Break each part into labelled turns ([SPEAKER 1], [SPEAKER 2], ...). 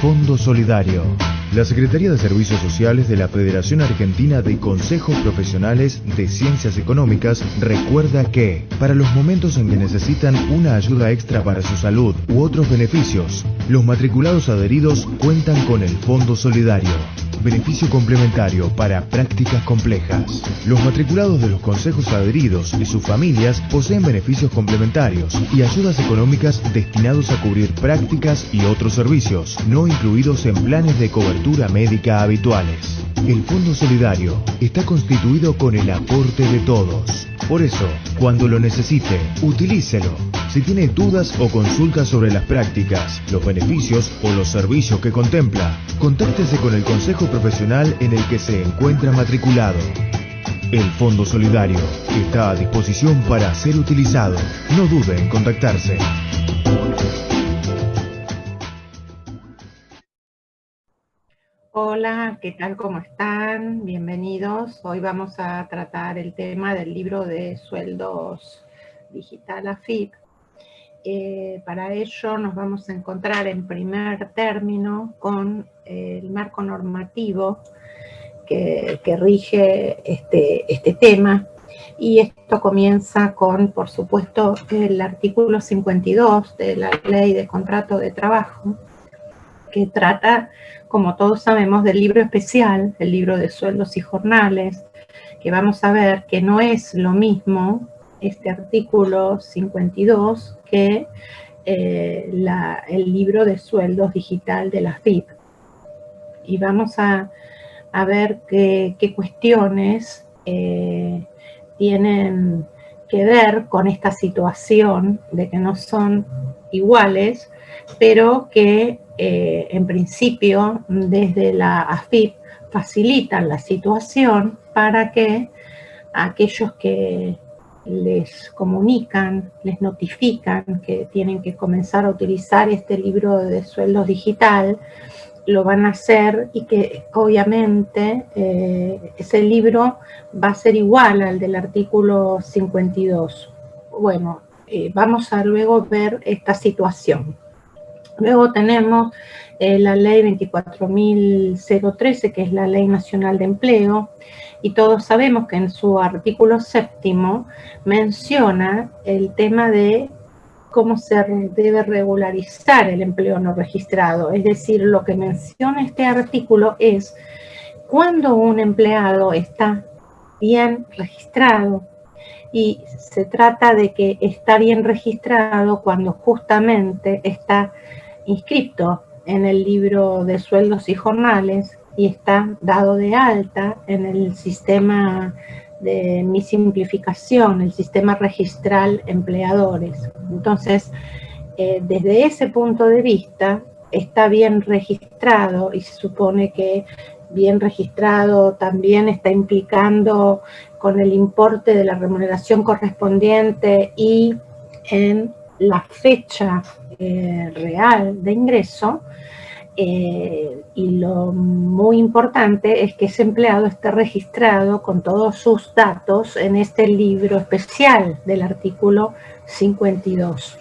[SPEAKER 1] Fondo Solidario. La Secretaría de Servicios Sociales de la Federación Argentina de Consejos Profesionales de Ciencias Económicas recuerda que, para los momentos en que necesitan una ayuda extra para su salud u otros beneficios, los matriculados adheridos cuentan con el Fondo Solidario. Beneficio complementario para prácticas complejas. Los matriculados de los consejos adheridos y sus familias poseen beneficios complementarios y ayudas económicas destinados a cubrir prácticas y otros servicios, no incluidos en planes de cobertura médica habituales. El Fondo Solidario está constituido con el aporte de todos. Por eso, cuando lo necesite, utilícelo. Si tiene dudas o consultas sobre las prácticas, los beneficios o los servicios que contempla, contáctese con el consejo profesional en el que se encuentra matriculado. El Fondo Solidario está a disposición para ser utilizado. No dude en contactarse.
[SPEAKER 2] Hola, ¿qué tal? ¿Cómo están? Bienvenidos. Hoy vamos a tratar el tema del libro de sueldos digital AFIP. Para ello nos vamos a encontrar en primer término con el marco normativo que rige este tema. Y esto comienza con, por supuesto, el artículo 52 de la Ley de Contrato de Trabajo, que trata, como todos sabemos, del libro especial, el libro de sueldos y jornales, que vamos a ver que no es lo mismo este artículo 52 que el libro de sueldos digital de la AFIP. Y vamos a ver qué cuestiones tienen que ver con esta situación de que no son iguales, pero que en principio desde la AFIP facilitan la situación para que aquellos que les comunican, les notifican que tienen que comenzar a utilizar este libro de sueldos digital, lo van a hacer y que obviamente ese libro va a ser igual al del artículo 52. Bueno, vamos a luego ver esta situación. Luego tenemos la ley 24.013, que es la Ley Nacional de Empleo, y todos sabemos que en su artículo 7º menciona el tema de cómo se debe regularizar el empleo no registrado. Es decir, lo que menciona este artículo es cuando un empleado está bien registrado, y se trata de que está bien registrado cuando justamente está inscrito en el libro de sueldos y jornales y está dado de alta en el sistema de mi simplificación, el sistema registral empleadores. Entonces, desde ese punto de vista, está bien registrado y se supone que bien registrado también está implicando con el importe de la remuneración correspondiente y en la fecha real de ingreso, y lo muy importante es que ese empleado esté registrado con todos sus datos en este libro especial del artículo 52.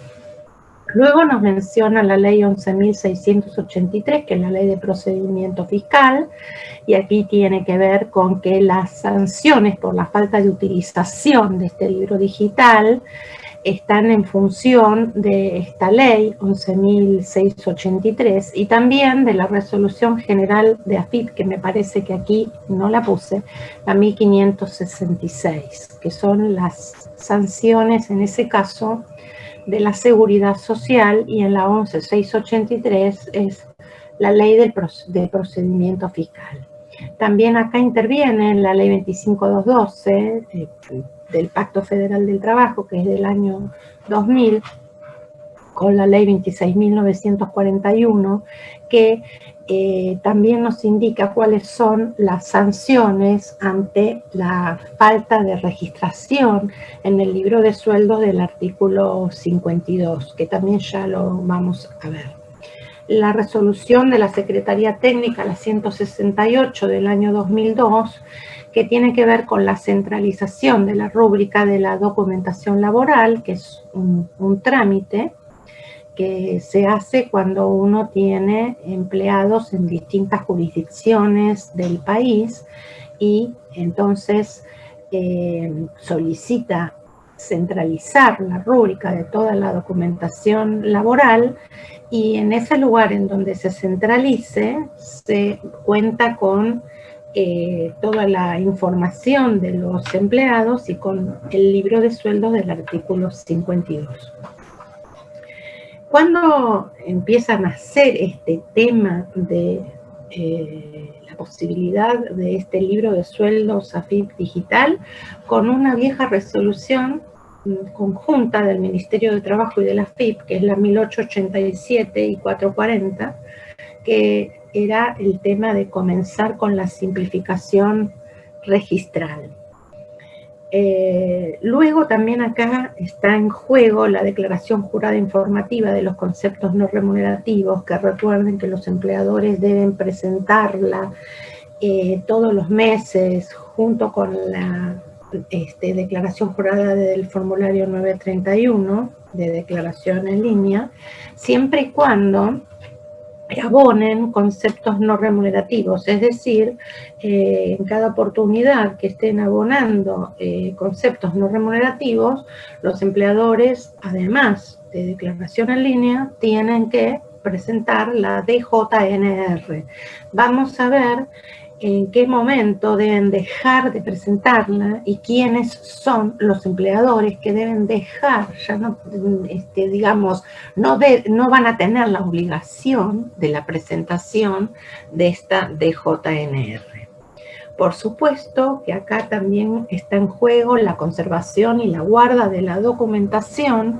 [SPEAKER 2] Luego nos menciona la ley 11.683, que es la ley de procedimiento fiscal, y aquí tiene que ver con que las sanciones por la falta de utilización de este libro digital están en función de esta ley 11.683 y también de la resolución general de AFIP, que me parece que aquí no la puse, la 1566, que son las sanciones en ese caso de la seguridad social, y en la 11.683 es la ley de procedimiento fiscal. También acá interviene la ley 25.212 del Pacto Federal del Trabajo, que es del año 2000, con la ley 26.941, que también nos indica cuáles son las sanciones ante la falta de registración en el libro de sueldos del artículo 52, que también ya lo vamos a ver. La resolución de la Secretaría Técnica, la 168 del año 2002, que tiene que ver con la centralización de la rúbrica de la documentación laboral, que es un trámite que se hace cuando uno tiene empleados en distintas jurisdicciones del país y entonces solicita centralizar la rúbrica de toda la documentación laboral, y en ese lugar en donde se centralice se cuenta con toda la información de los empleados y con el libro de sueldos del artículo 52. Cuando empieza a nacer este tema de la posibilidad de este libro de sueldos AFIP digital, con una vieja resolución conjunta del Ministerio de Trabajo y de la AFIP, que es la 1887 y 440, que era el tema de comenzar con la simplificación registral. Luego también acá está en juego la declaración jurada informativa de los conceptos no remunerativos, que recuerden que los empleadores deben presentarla todos los meses junto con la declaración jurada del formulario 931 de declaración en línea, siempre y cuando abonen conceptos no remunerativos, es decir, en cada oportunidad que estén abonando conceptos no remunerativos, los empleadores, además de declaración en línea, tienen que presentar la DJNR. Vamos a ver en qué momento deben dejar de presentarla y quiénes son los empleadores que deben dejar, ya no, digamos, no van a tener la obligación de la presentación de esta DJNR. Por supuesto que acá también está en juego la conservación y la guarda de la documentación,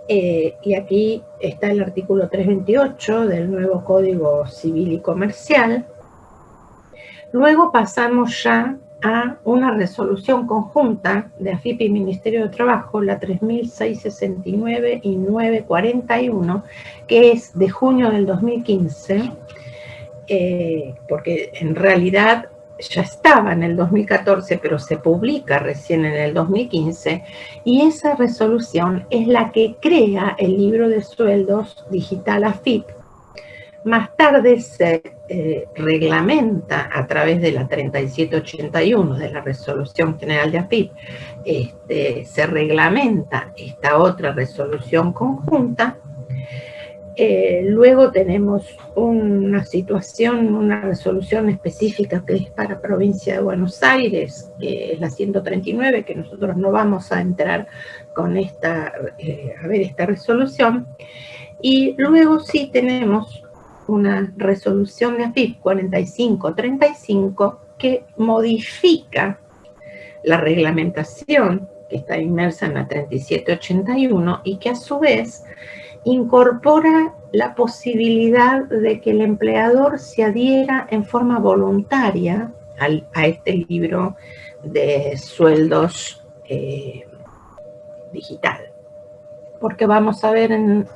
[SPEAKER 2] y aquí está el artículo 328 del nuevo Código Civil y Comercial. Luego pasamos ya a una resolución conjunta de AFIP y Ministerio de Trabajo, la 3669 y 941, que es de junio del 2015, porque en realidad ya estaba en el 2014, pero se publica recién en el 2015, y esa resolución es la que crea el libro de sueldos digital AFIP. Más tarde se reglamenta a través de la 3781 de la Resolución General de AFIP, se reglamenta esta otra resolución conjunta. Luego tenemos una situación, una resolución específica que es para provincia de Buenos Aires, que es la 139, que nosotros no vamos a entrar con esta, a ver esta resolución. Y luego sí tenemos una resolución de AFIP 4535 que modifica la reglamentación que está inmersa en la 3781 y que a su vez incorpora la posibilidad de que el empleador se adhiera en forma voluntaria a este libro de sueldos digital. Porque vamos a ver en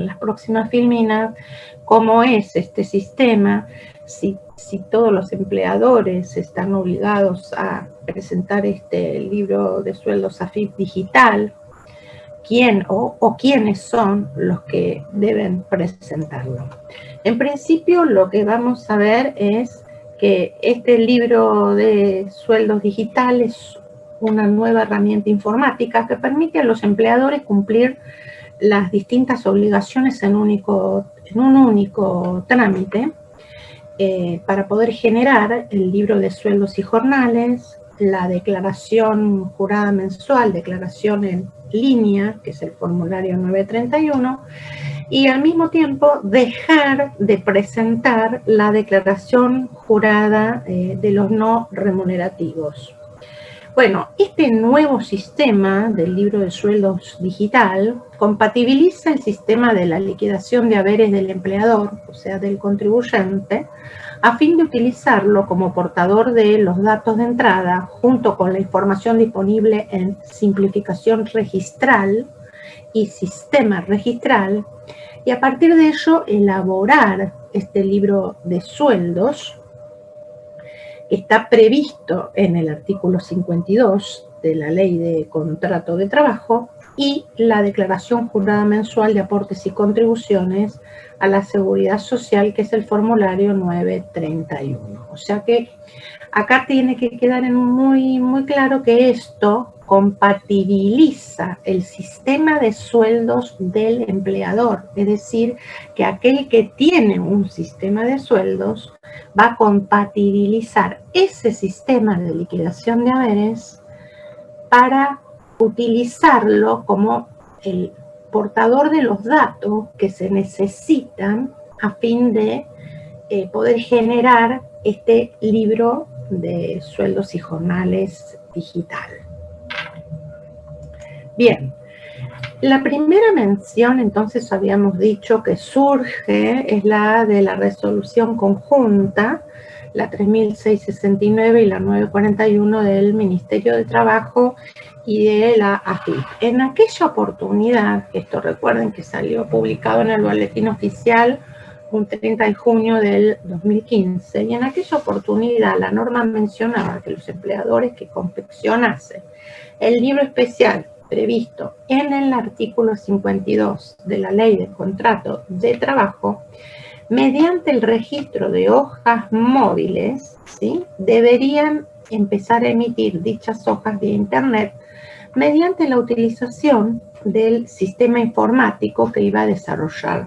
[SPEAKER 2] las próximas filminas cómo es este sistema, si todos los empleadores están obligados a presentar este libro de sueldos AFIP digital, quién o quiénes son los que deben presentarlo. En principio, lo que vamos a ver es que este libro de sueldos digital es una nueva herramienta informática que permite a los empleadores cumplir las distintas obligaciones en un único trámite para poder generar el libro de sueldos y jornales, la declaración jurada mensual, declaración en línea, que es el formulario 931, y al mismo tiempo dejar de presentar la declaración jurada de los no remunerativos. Bueno, este nuevo sistema del libro de sueldos digital compatibiliza el sistema de la liquidación de haberes del empleador, o sea, del contribuyente, a fin de utilizarlo como portador de los datos de entrada, junto con la información disponible en simplificación registral y sistema registral, y a partir de ello elaborar este libro de sueldos, que está previsto en el artículo 52 de la Ley de Contrato de Trabajo, y la declaración jurada mensual de aportes y contribuciones a la seguridad social, que es el formulario 931. O sea que acá tiene que quedar muy, muy claro que esto compatibiliza el sistema de sueldos del empleador, es decir, que aquel que tiene un sistema de sueldos va a compatibilizar ese sistema de liquidación de haberes para utilizarlo como el portador de los datos que se necesitan a fin de poder generar este libro de sueldos y jornales digital. Bien, la primera mención, entonces, habíamos dicho que surge, es la de la resolución conjunta, la 3669 y la 941 del Ministerio de Trabajo y de la AFIP. En aquella oportunidad, esto recuerden que salió publicado en el Boletín Oficial un 30 de junio del 2015, y en aquella oportunidad la norma mencionaba que los empleadores que confeccionasen el libro especial previsto en el artículo 52 de la Ley del Contrato de Trabajo, mediante el registro de hojas móviles, ¿sí?, deberían empezar a emitir dichas hojas vía Internet mediante la utilización del sistema informático que iba a desarrollar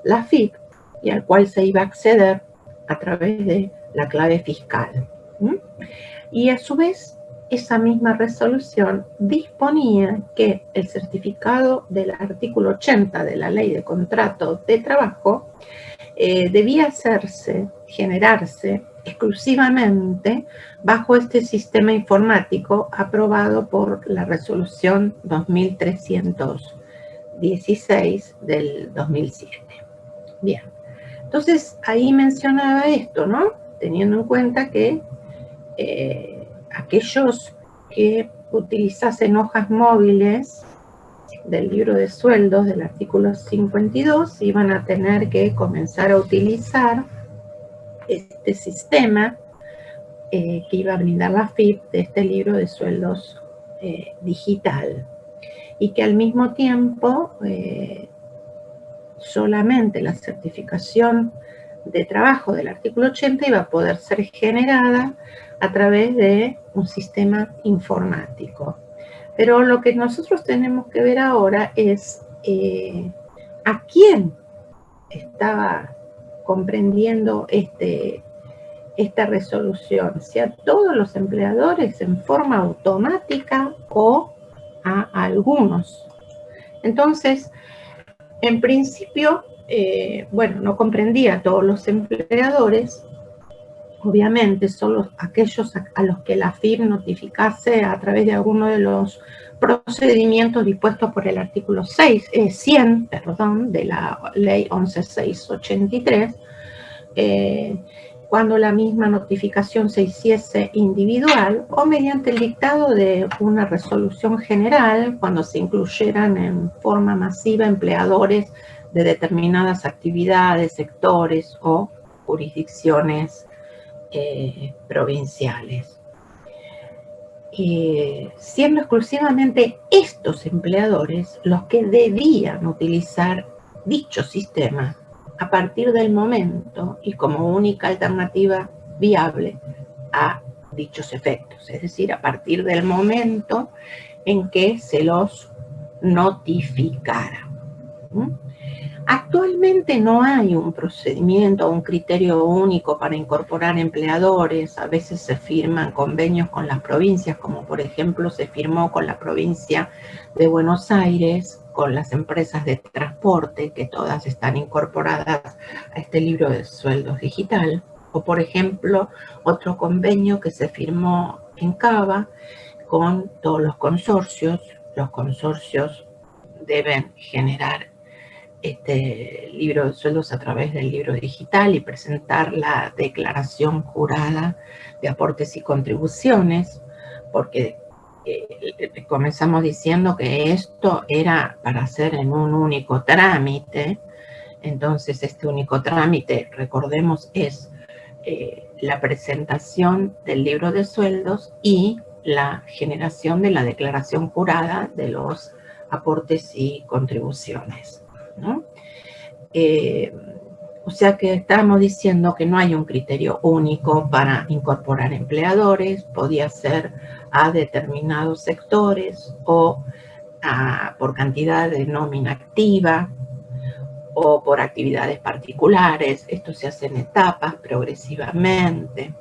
[SPEAKER 2] la AFIP y al cual se iba a acceder a través de la clave fiscal. Y a su vez, esa misma resolución disponía que el certificado del artículo 80 de la Ley de Contrato de Trabajo debía generarse exclusivamente bajo este sistema informático aprobado por la resolución 2316 del 2007. Bien, entonces ahí mencionaba esto, ¿no? Teniendo en cuenta que aquellos que utilizasen hojas móviles del libro de sueldos del artículo 52 iban a tener que comenzar a utilizar este sistema que iba a brindar la AFIP de este libro de sueldos digital, y que al mismo tiempo solamente la certificación de trabajo del artículo 80 iba a poder ser generada a través de un sistema informático. Pero lo que nosotros tenemos que ver ahora es a quién estaba comprendiendo esta resolución, si a todos los empleadores en forma automática o a algunos. Entonces, en principio, bueno, no comprendía a todos los empleadores. Obviamente solo aquellos a los que la AFIP notificase a través de alguno de los procedimientos dispuestos por el artículo 100 de la Ley 11.683, cuando la misma notificación se hiciese individual o mediante el dictado de una resolución general, cuando se incluyeran en forma masiva empleadores de determinadas actividades, sectores o jurisdicciones provinciales. Siendo exclusivamente estos empleadores los que debían utilizar dicho sistema a partir del momento y como única alternativa viable a dichos efectos, es decir, a partir del momento en que se los notificara. Actualmente no hay un procedimiento o un criterio único para incorporar empleadores. A veces se firman convenios con las provincias, como por ejemplo se firmó con la provincia de Buenos Aires, con las empresas de transporte, que todas están incorporadas a este libro de sueldos digital. O por ejemplo, otro convenio que se firmó en Cava con todos los consorcios. Los consorcios deben generar este libro de sueldos a través del libro digital y presentar la declaración jurada de aportes y contribuciones, porque comenzamos diciendo que esto era para hacer en un único trámite. Entonces este único trámite, recordemos, es la presentación del libro de sueldos y la generación de la declaración jurada de los aportes y contribuciones, ¿no? O sea que estábamos diciendo que no hay un criterio único para incorporar empleadores, podía ser a determinados sectores o por cantidad de nómina activa o por actividades particulares. Esto se hace en etapas, progresivamente,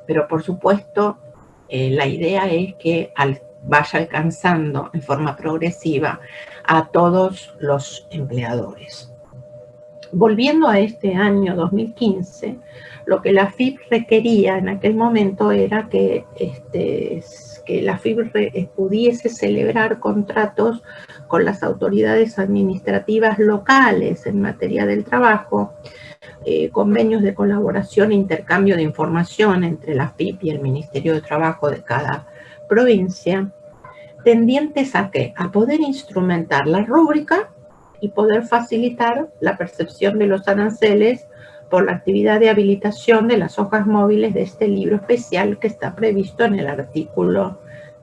[SPEAKER 2] pero por supuesto la idea es que vaya alcanzando en forma progresiva a todos los empleadores. Volviendo a este año 2015, lo que la AFIP requería en aquel momento era que la AFIP pudiese celebrar contratos con las autoridades administrativas locales en materia del trabajo, convenios de colaboración e intercambio de información entre la AFIP y el Ministerio de Trabajo de cada provincia, tendientes a ¿qué? A poder instrumentar la rúbrica y poder facilitar la percepción de los aranceles por la actividad de habilitación de las hojas móviles de este libro especial que está previsto en el artículo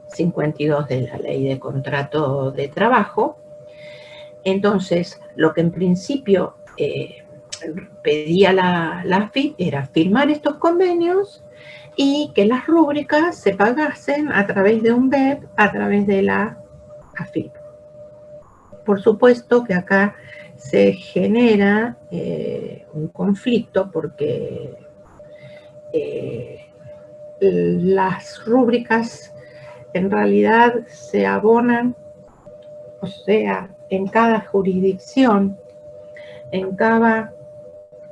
[SPEAKER 2] 52 de la Ley de Contrato de Trabajo. Entonces, lo que en principio pedía la AFIP era firmar estos convenios y que las rúbricas se pagasen a través de un BEP, a través de la AFIP. Por supuesto que acá se genera un conflicto porque las rúbricas en realidad se abonan, o sea, en cada jurisdicción, en cada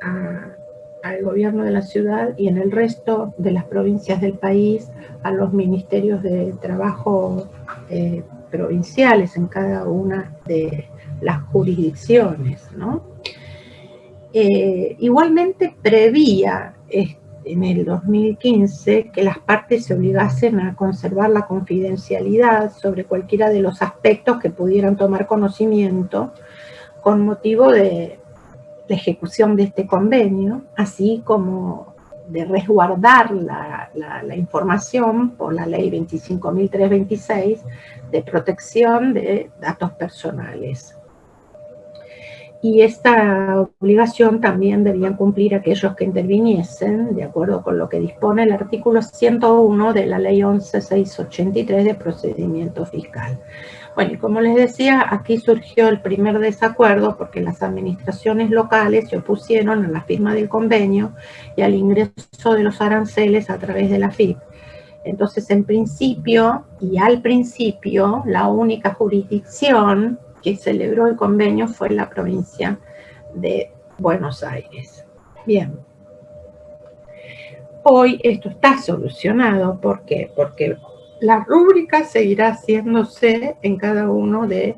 [SPEAKER 2] al gobierno de la ciudad y en el resto de las provincias del país a los ministerios de trabajo provinciales en cada una de las jurisdicciones, ¿no? Igualmente prevía en el 2015 que las partes se obligasen a conservar la confidencialidad sobre cualquiera de los aspectos que pudieran tomar conocimiento con motivo de la ejecución de este convenio, así como de resguardar la información por la ley 25.326 de protección de datos personales. Y esta obligación también debían cumplir aquellos que interviniesen, de acuerdo con lo que dispone el artículo 101 de la ley 11.683 de procedimiento fiscal. Bueno, y como les decía, aquí surgió el primer desacuerdo porque las administraciones locales se opusieron a la firma del convenio y al ingreso de los aranceles a través de la AFIP. Entonces, en principio, y al principio, la única jurisdicción que celebró el convenio fue la provincia de Buenos Aires. Bien. Hoy esto está solucionado. ¿Por qué? Porque la rúbrica seguirá haciéndose en cada uno de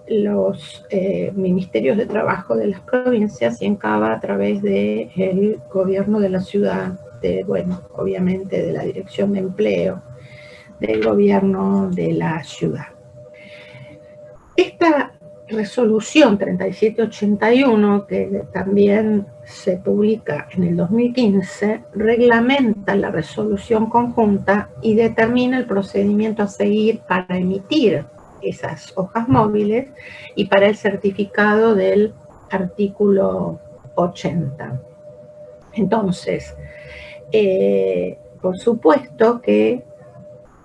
[SPEAKER 2] los ministerios de trabajo de las provincias y en cada a través del gobierno de la ciudad, obviamente de la Dirección de Empleo, del gobierno de la ciudad. Esta resolución 3781, que también se publica en el 2015, reglamenta la resolución conjunta y determina el procedimiento a seguir para emitir esas hojas móviles y para el certificado del artículo 80. Entonces, por supuesto que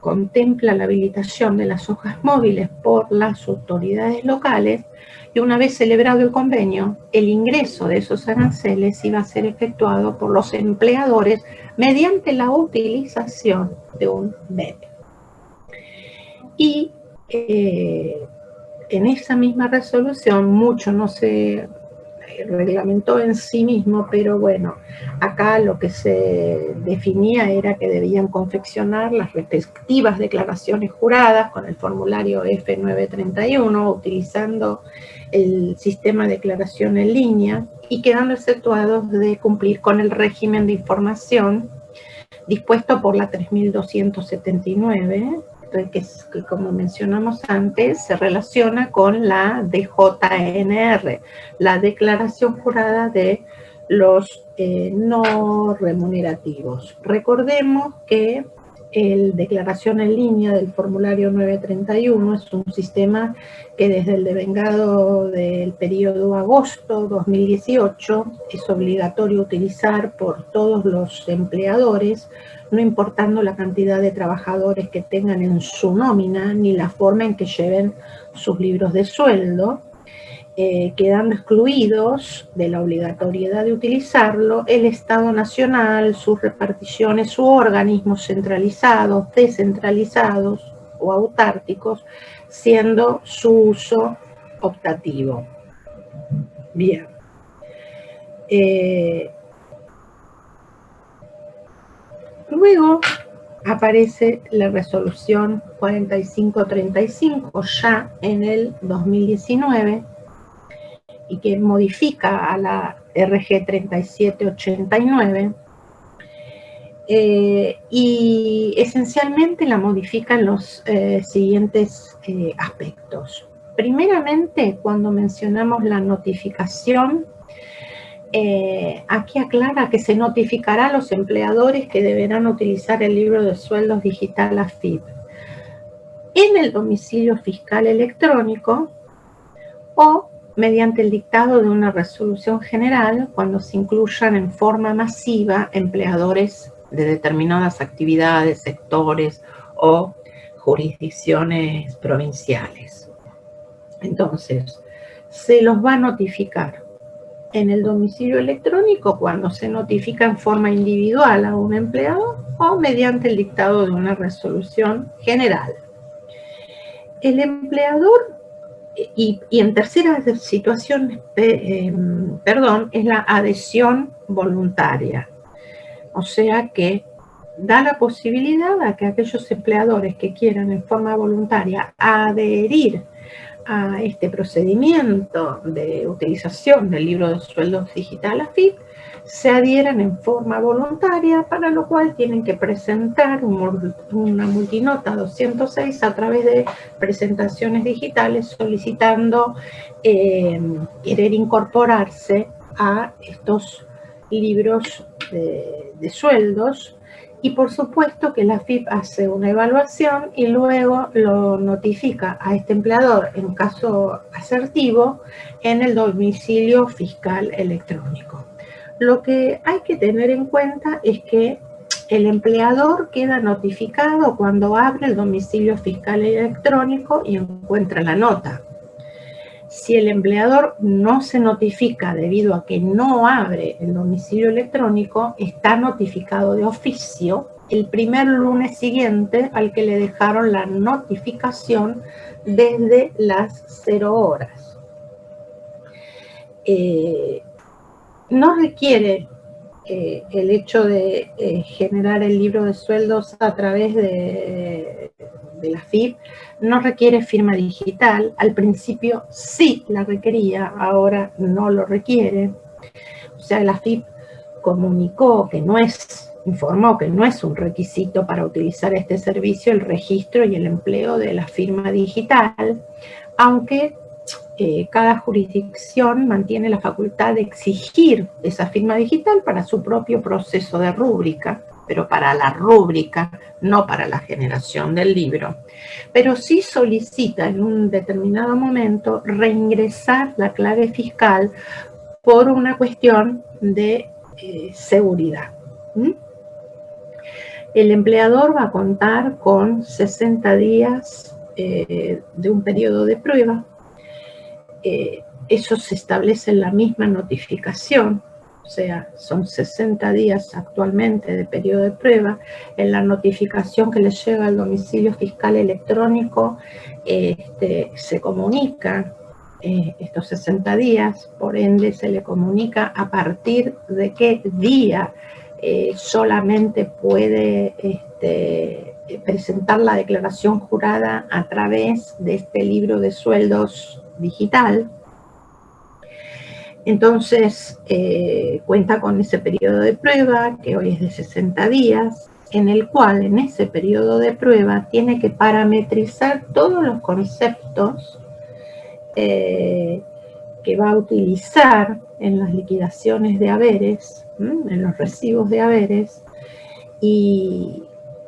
[SPEAKER 2] contempla la habilitación de las hojas móviles por las autoridades locales y una vez celebrado el convenio, el ingreso de esos aranceles iba a ser efectuado por los empleadores mediante la utilización de un BEP. Y en esa misma resolución, mucho no se reglamentó en sí mismo, pero bueno, acá lo que se definía era que debían confeccionar las respectivas declaraciones juradas con el formulario F931, utilizando el sistema de declaración en línea y quedando exceptuados de cumplir con el régimen de información dispuesto por la 3279, que como mencionamos antes, se relaciona con la DJNR, la Declaración Jurada de los No Remunerativos. Recordemos que El declaración en línea del formulario 931 es un sistema que desde el devengado del periodo agosto 2018 es obligatorio utilizar por todos los empleadores, no importando la cantidad de trabajadores que tengan en su nómina ni la forma en que lleven sus libros de sueldo, quedando excluidos de la obligatoriedad de utilizarlo el Estado Nacional, sus reparticiones u organismos centralizados, descentralizados o autárquicos, siendo su uso optativo. Bien. Luego aparece la resolución 4535 ya en el 2019, y que modifica a la RG 3789, y esencialmente la modifica en los siguientes aspectos. Primeramente, cuando mencionamos la notificación, aquí aclara que se notificará a los empleadores que deberán utilizar el libro de sueldos digital AFIP en el domicilio fiscal electrónico o mediante el dictado de una resolución general cuando se incluyan en forma masiva empleadores de determinadas actividades, sectores o jurisdicciones provinciales. Entonces, se los va a notificar en el domicilio electrónico cuando se notifica en forma individual a un empleado o mediante el dictado de una resolución general. El empleador, y en tercera situación, es la adhesión voluntaria. O sea que da la posibilidad a que aquellos empleadores que quieran en forma voluntaria adherir a este procedimiento de utilización del libro de sueldos digital AFIP se adhieran en forma voluntaria, para lo cual tienen que presentar una multinota 206 a través de presentaciones digitales solicitando querer incorporarse a estos libros de sueldos. Y por supuesto que la AFIP hace una evaluación y luego lo notifica a este empleador, en caso asertivo, en el domicilio fiscal electrónico. Lo que hay que tener en cuenta es que el empleador queda notificado cuando abre el domicilio fiscal electrónico y encuentra la nota. Si el empleador no se notifica debido a que no abre el domicilio electrónico, está notificado de oficio el primer lunes siguiente al que le dejaron la notificación desde las 0 horas. No requiere el hecho de generar el libro de sueldos a través de la AFIP, no requiere firma digital. Al principio sí la requería, ahora no lo requiere. O sea, la AFIP informó que no es un requisito para utilizar este servicio el registro y el empleo de la firma digital, aunque cada jurisdicción mantiene la facultad de exigir esa firma digital para su propio proceso de rúbrica, pero para la rúbrica, no para la generación del libro. Pero sí solicita en un determinado momento reingresar la clave fiscal por una cuestión de seguridad. El empleador va a contar con 60 días de un periodo de prueba. Eso se establece en la misma notificación, o sea, son 60 días actualmente de periodo de prueba. En la notificación que les llega al domicilio fiscal electrónico se comunica estos 60 días, por ende se le comunica a partir de qué día solamente puede presentar la declaración jurada a través de este libro de sueldos digital. Entonces, cuenta con ese periodo de prueba, que hoy es de 60 días, en el cual en ese periodo de prueba tiene que parametrizar todos los conceptos que va a utilizar en las liquidaciones de haberes, en los recibos de haberes, y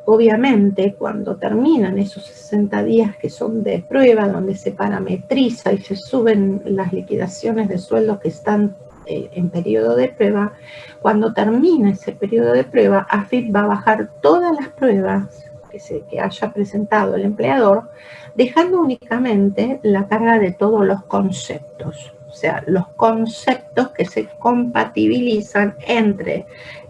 [SPEAKER 2] Obviamente, cuando terminan esos 60 días que son de prueba, donde se parametriza y se suben las liquidaciones de sueldos que están en periodo de prueba, cuando termina ese periodo de prueba, AFIP va a bajar todas las pruebas que haya presentado el empleador, dejando únicamente la carga de todos los conceptos, o sea, los conceptos que se compatibilizan entre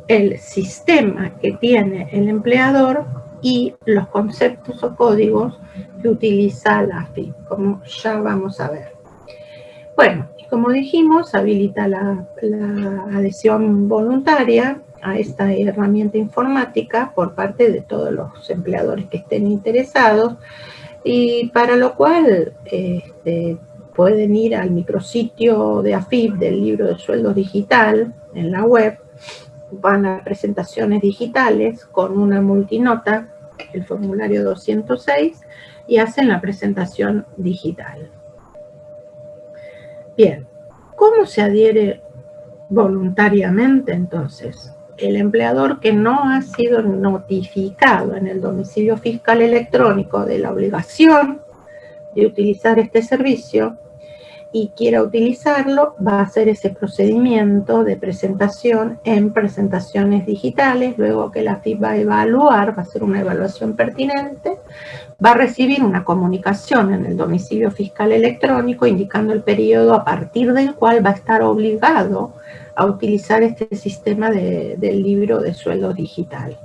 [SPEAKER 2] el sistema que tiene el empleador y los conceptos o códigos que utiliza la AFIP, como ya vamos a ver. Bueno, como dijimos, habilita la adhesión voluntaria a esta herramienta informática por parte de todos los empleadores que estén interesados, y para lo cual pueden ir al micrositio de AFIP del libro de sueldos digital en la web, van a presentaciones digitales con una multinota, el formulario 206, y hacen la presentación digital. Bien, ¿cómo se adhiere voluntariamente entonces? El empleador que no ha sido notificado en el domicilio fiscal electrónico de la obligación de utilizar este servicio y quiera utilizarlo, va a hacer ese procedimiento de presentación en presentaciones digitales, luego que la AFIP va a evaluar, va a hacer una evaluación pertinente, va a recibir una comunicación en el domicilio fiscal electrónico indicando el periodo a partir del cual va a estar obligado a utilizar este sistema del libro de sueldo digital.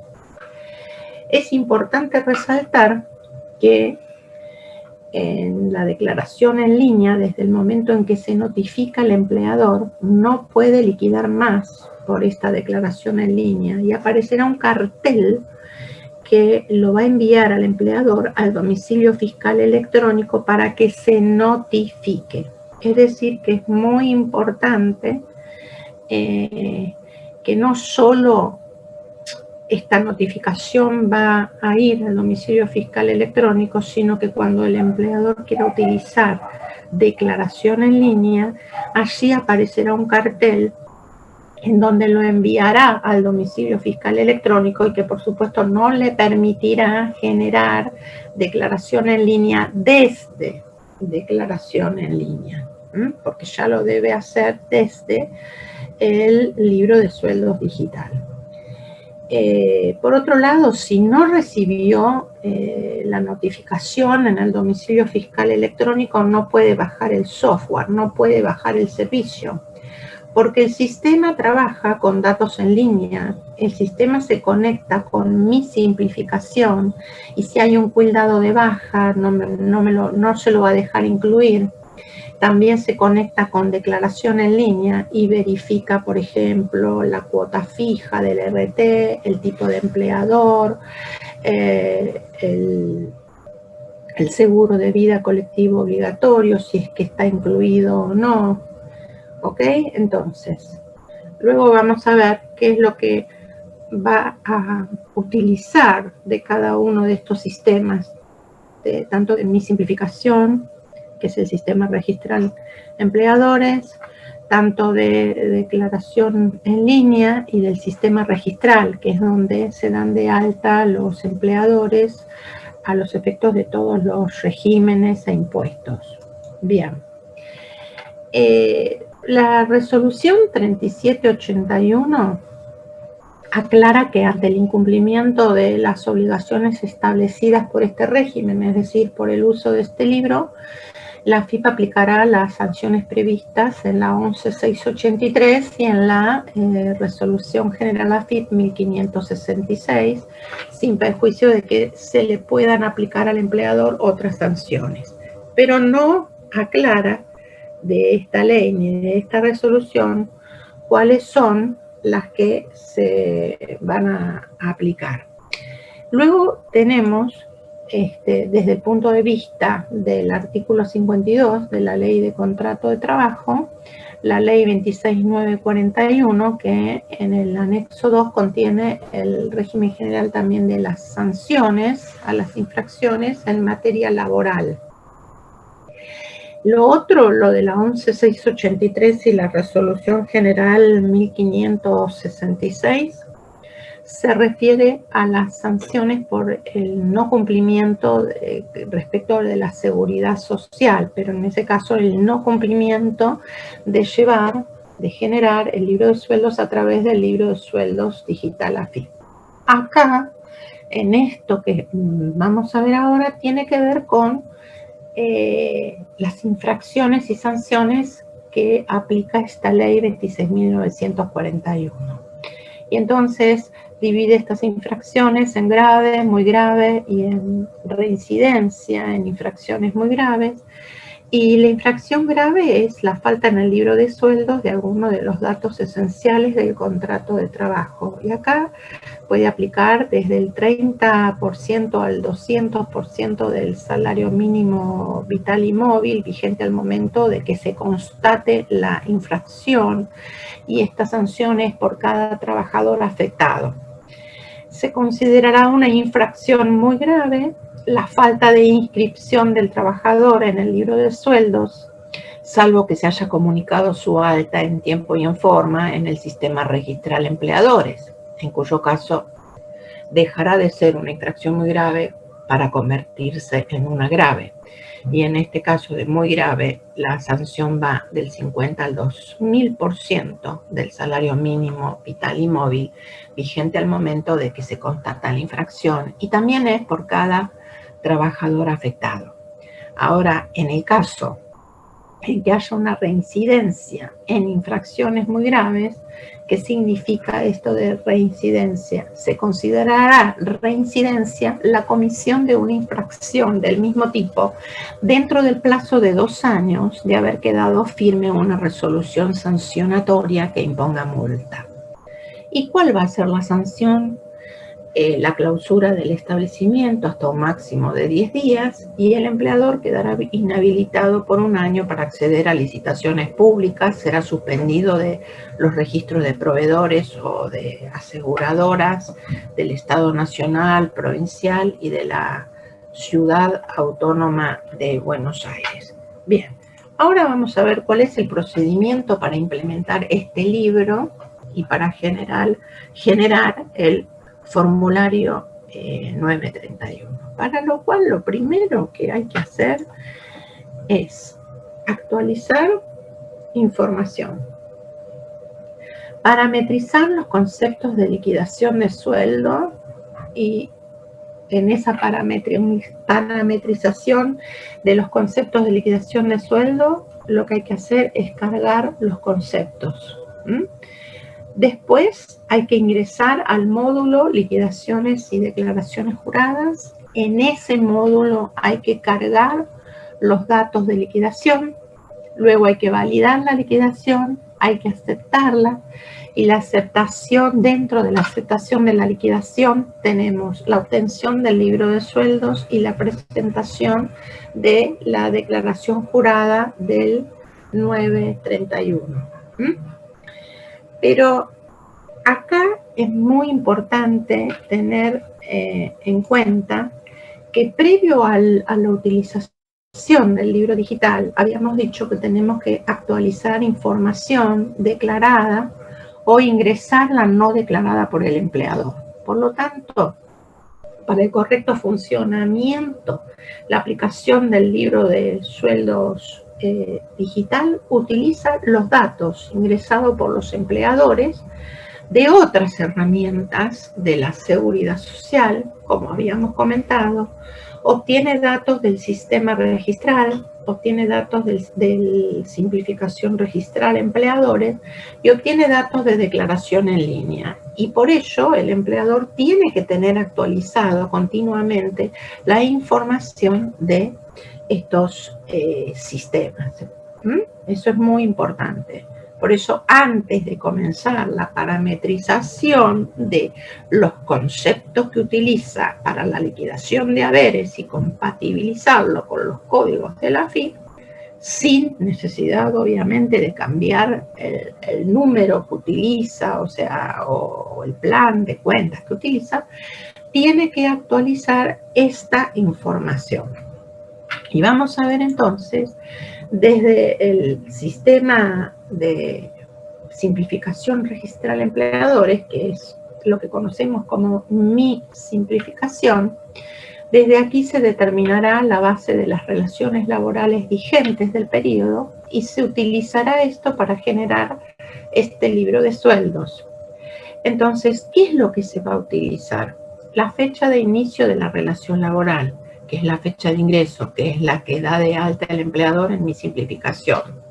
[SPEAKER 2] Es importante resaltar que en la declaración en línea, desde el momento en que se notifica al empleador, no puede liquidar más por esta declaración en línea y aparecerá un cartel que lo va a enviar al empleador al domicilio fiscal electrónico para que se notifique. Es decir, que es muy importante que no solo esta notificación va a ir al domicilio fiscal electrónico, sino que cuando el empleador quiera utilizar declaración en línea, allí aparecerá un cartel en donde lo enviará al domicilio fiscal electrónico y que por supuesto no le permitirá generar declaración en línea desde declaración en línea, porque ya lo debe hacer desde el libro de sueldos digital. Por otro lado, si no recibió la notificación en el domicilio fiscal electrónico, no puede bajar el software, no puede bajar el servicio, porque el sistema trabaja con datos en línea, el sistema se conecta con Mi Simplificación, y si hay un cuidado de baja, no se lo va a dejar incluir. También se conecta con declaración en línea y verifica, por ejemplo, la cuota fija del RT, el tipo de empleador, el seguro de vida colectivo obligatorio, si es que está incluido o no. ¿Ok? Entonces, luego vamos a ver qué es lo que va a utilizar de cada uno de estos sistemas, tanto de Mi Simplificación, que es el sistema registral empleadores, tanto de declaración en línea y del sistema registral, que es donde se dan de alta los empleadores a los efectos de todos los regímenes e impuestos. Bien. La resolución 3781 aclara que ante el incumplimiento de las obligaciones establecidas por este régimen, es decir, por el uso de este libro, la AFIP aplicará las sanciones previstas en la 11683 y en la Resolución General AFIP 1566, sin perjuicio de que se le puedan aplicar al empleador otras sanciones. Pero no aclara de esta ley ni de esta resolución cuáles son las que se van a aplicar. Luego tenemos, desde el punto de vista del artículo 52 de la Ley de Contrato de Trabajo, la Ley 26941, que en el anexo 2 contiene el régimen general también de las sanciones a las infracciones en materia laboral. Lo otro, lo de la 11683 y la Resolución General 1566, se refiere a las sanciones por el no cumplimiento respecto de la seguridad social, pero en ese caso el no cumplimiento de generar el libro de sueldos a través del libro de sueldos digital AFIP. Acá, en esto que vamos a ver ahora, tiene que ver con las infracciones y sanciones que aplica esta ley 26.941. Y entonces divide estas infracciones en grave, muy grave y en reincidencia, en infracciones muy graves. Y la infracción grave es la falta en el libro de sueldos de alguno de los datos esenciales del contrato de trabajo. Y acá puede aplicar desde el 30% al 200% del salario mínimo vital y móvil vigente al momento de que se constate la infracción, y esta sanción es por cada trabajador afectado. Se considerará una infracción muy grave la falta de inscripción del trabajador en el libro de sueldos, salvo que se haya comunicado su alta en tiempo y en forma en el sistema registral empleadores, en cuyo caso dejará de ser una infracción muy grave para convertirse en una grave. Y en este caso de muy grave, la sanción va del 50 al 2000% del salario mínimo vital y móvil vigente al momento de que se constata la infracción, y también es por cada trabajador afectado. Ahora, en el caso en que haya una reincidencia en infracciones muy graves, ¿qué significa esto de reincidencia? Se considerará reincidencia la comisión de una infracción del mismo tipo dentro del plazo de 2 años de haber quedado firme una resolución sancionatoria que imponga multa. ¿Y cuál va a ser la sanción? La clausura del establecimiento hasta un máximo de 10 días, y el empleador quedará inhabilitado por 1 año para acceder a licitaciones públicas, será suspendido de los registros de proveedores o de aseguradoras del Estado Nacional, provincial y de la Ciudad Autónoma de Buenos Aires. Bien, ahora vamos a ver cuál es el procedimiento para implementar este libro y para generar el formulario 931. Para lo cual lo primero que hay que hacer es actualizar información, parametrizar los conceptos de liquidación de sueldo, y en esa parametrización de los conceptos de liquidación de sueldo lo que hay que hacer es cargar los conceptos. Después hay que ingresar al módulo liquidaciones y declaraciones juradas. En ese módulo hay que cargar los datos de liquidación. Luego hay que validar la liquidación, hay que aceptarla. Y la aceptación, dentro de la aceptación de la liquidación, tenemos la obtención del libro de sueldos y la presentación de la declaración jurada del 931. Pero acá es muy importante tener en cuenta que previo a la utilización del libro digital, habíamos dicho que tenemos que actualizar información declarada o ingresarla no declarada por el empleador. Por lo tanto, para el correcto funcionamiento, la aplicación del libro de sueldos digital utiliza los datos ingresados por los empleadores de otras herramientas de la seguridad social, como habíamos comentado, obtiene datos del sistema registral, obtiene datos del simplificación registral empleadores y obtiene datos de declaración en línea. Y por ello el empleador tiene que tener actualizado continuamente la información de estos sistemas. Eso es muy importante. Por eso, antes de comenzar la parametrización de los conceptos que utiliza para la liquidación de haberes y compatibilizarlo con los códigos de la AFIP, sin necesidad, obviamente, de cambiar el número que utiliza, o el plan de cuentas que utiliza, tiene que actualizar esta información. Y vamos a ver entonces, desde el sistema de simplificación registral empleadores, que es lo que conocemos como mi simplificación, desde aquí se determinará la base de las relaciones laborales vigentes del periodo y se utilizará esto para generar este libro de sueldos. Entonces, ¿qué es lo que se va a utilizar? La fecha de inicio de la relación laboral, que es la fecha de ingreso, que es la que da de alta el empleador en mi simplificación.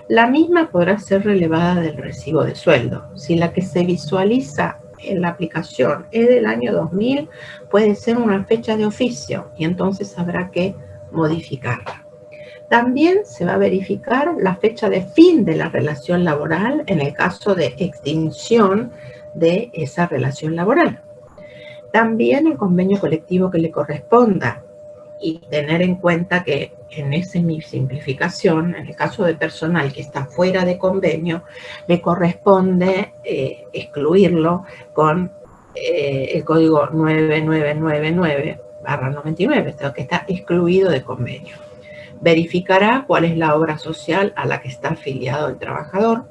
[SPEAKER 2] La misma podrá ser relevada del recibo de sueldo. Si la que se visualiza en la aplicación es del año 2000, puede ser una fecha de oficio y entonces habrá que modificarla. También se va a verificar la fecha de fin de la relación laboral en el caso de extinción de esa relación laboral. También el convenio colectivo que le corresponda y tener en cuenta que en esa simplificación, en el caso de personal que está fuera de convenio, le corresponde excluirlo con el código 9999/99, que está excluido de convenio. Verificará cuál es la obra social a la que está afiliado el trabajador,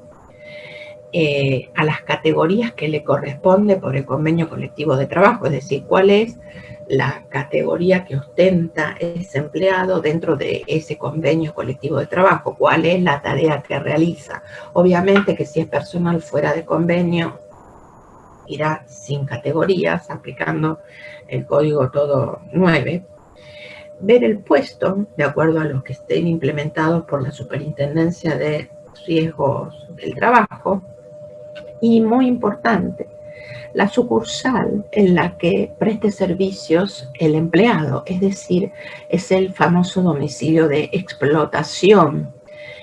[SPEAKER 2] a las categorías que le corresponde por el convenio colectivo de trabajo, es decir, cuál es la categoría que ostenta ese empleado dentro de ese convenio colectivo de trabajo, cuál es la tarea que realiza. Obviamente que si es personal fuera de convenio, irá sin categorías, aplicando el código todo 9. Ver el puesto, de acuerdo a los que estén implementados por la Superintendencia de Riesgos del Trabajo. Y muy importante, la sucursal en la que preste servicios el empleado, es decir, es el famoso domicilio de explotación.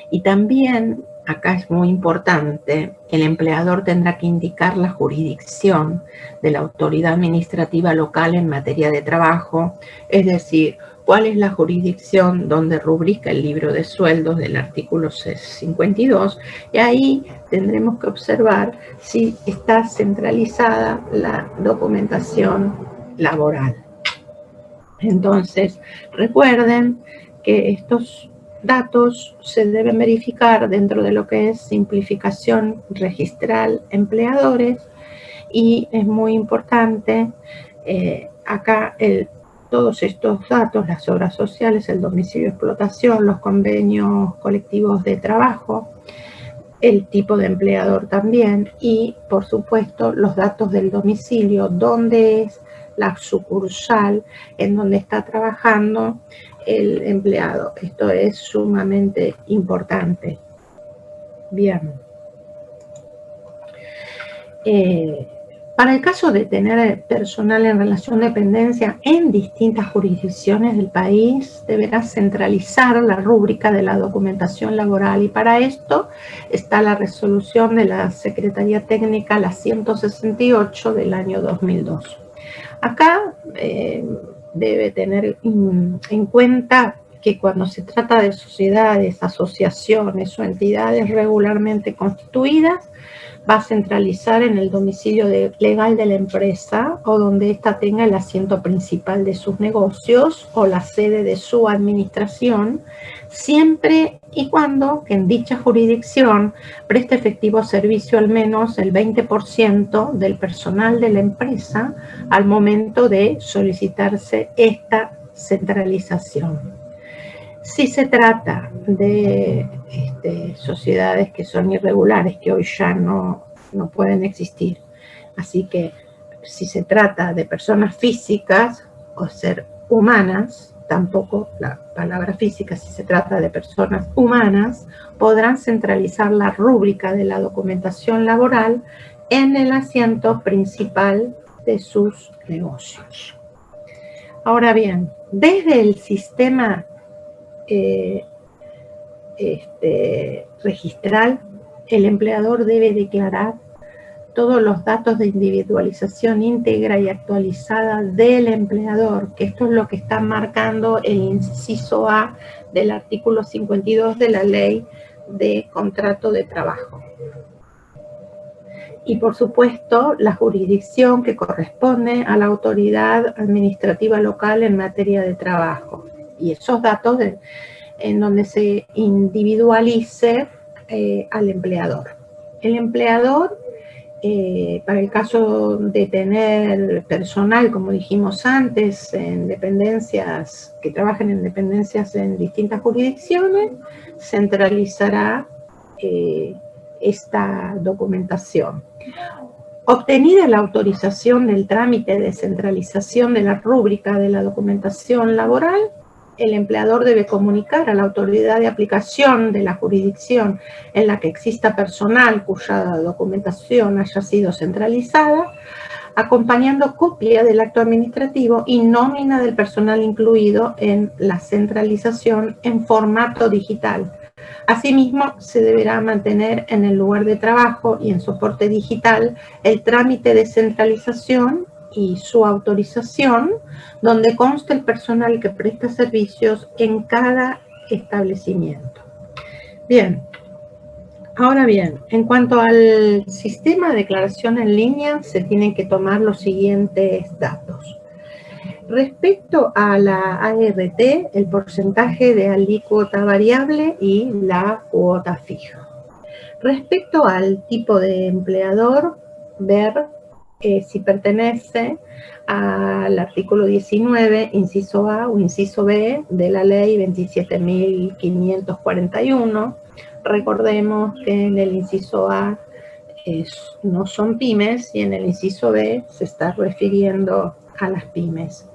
[SPEAKER 2] Y también, acá es muy importante, el empleador tendrá que indicar la jurisdicción de la autoridad administrativa local en materia de trabajo, es decir, cuál es la jurisdicción donde rubrica el libro de sueldos del artículo 52, y ahí tendremos que observar si está centralizada la documentación laboral. Entonces, recuerden que estos datos se deben verificar dentro de lo que es simplificación registral empleadores, y es muy importante acá todos estos datos, las obras sociales, el domicilio de explotación, los convenios colectivos de trabajo, el tipo de empleador también y, por supuesto, los datos del domicilio, dónde es la sucursal en donde está trabajando el empleado. Esto es sumamente importante. Bien. Para el caso de tener personal en relación de dependencia en distintas jurisdicciones del país, deberá centralizar la rúbrica de la documentación laboral, y para esto está la resolución de la Secretaría Técnica, la 168 del año 2002. Acá debe tener en cuenta que cuando se trata de sociedades, asociaciones o entidades regularmente constituidas, va a centralizar en el domicilio legal de la empresa o donde ésta tenga el asiento principal de sus negocios o la sede de su administración, siempre y cuando que en dicha jurisdicción preste efectivo servicio al menos el 20% del personal de la empresa al momento de solicitarse esta centralización. Si se trata de sociedades que son irregulares, que hoy ya no pueden existir, así que si se trata de personas físicas o ser humanas, tampoco la palabra física, si se trata de personas humanas, podrán centralizar la rúbrica de la documentación laboral en el asiento principal de sus negocios. Ahora bien, desde el sistema registral, el empleador debe declarar todos los datos de individualización íntegra y actualizada del empleador, que esto es lo que está marcando el inciso A del artículo 52 de la Ley de Contrato de Trabajo. Y por supuesto, la jurisdicción que corresponde a la autoridad administrativa local en materia de trabajo. Y esos datos en donde se individualice al empleador. El empleador Para el caso de tener personal, como dijimos antes, en dependencias, que trabajen en dependencias en distintas jurisdicciones, centralizará esta documentación. Obtenida la autorización del trámite de centralización de la rúbrica de la documentación laboral, el empleador debe comunicar a la autoridad de aplicación de la jurisdicción en la que exista personal cuya documentación haya sido centralizada, acompañando copia del acto administrativo y nómina del personal incluido en la centralización en formato digital. Asimismo, se deberá mantener en el lugar de trabajo y en soporte digital el trámite de centralización y su autorización, donde conste el personal que presta servicios en cada establecimiento. Bien, ahora bien, en cuanto al sistema de declaración en línea, se tienen que tomar los siguientes datos. Respecto a la ART, el porcentaje de alícuota variable y la cuota fija. Respecto al tipo de empleador, ver si pertenece al artículo 19, inciso A o inciso B de la ley 27.541. Recordemos que en el inciso A no son pymes y en el inciso B se está refiriendo a las pymes.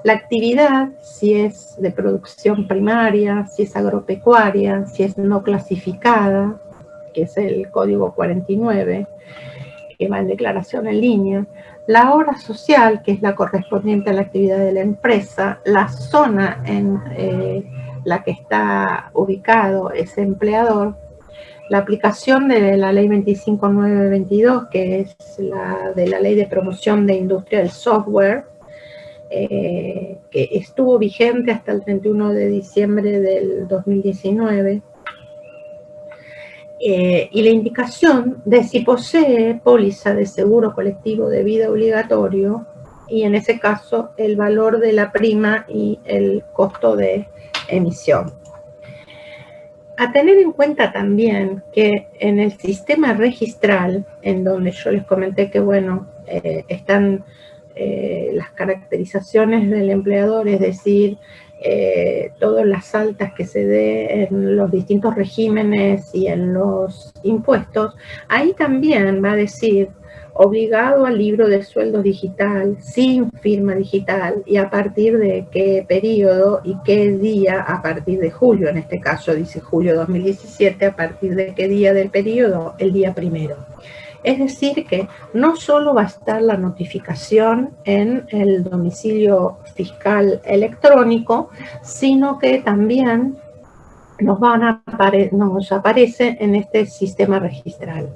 [SPEAKER 2] La actividad, si es de producción primaria, si es agropecuaria, si es no clasificada, que es el código 49, que va en declaración en línea, la hora social, que es la correspondiente a la actividad de la empresa, la zona en la que está ubicado ese empleador, la aplicación de la ley 25.922, que es la de la ley de promoción de industria del software, que estuvo vigente hasta el 31 de diciembre del 2019, y la indicación de si posee póliza de seguro colectivo de vida obligatorio, y en ese caso el valor de la prima y el costo de emisión. A tener en cuenta también que en el sistema registral, en donde yo les comenté que, bueno, están las caracterizaciones del empleador, es decir, todas las altas que se dé en los distintos regímenes y en los impuestos, ahí también va a decir obligado al libro de sueldo digital, sin firma digital, y a partir de qué periodo y qué día, a partir de julio, en este caso dice julio 2017, a partir de qué día del periodo, el día primero. Es decir, que no solo va a estar la notificación en el domicilio fiscal electrónico, sino que también nos aparece en este sistema registral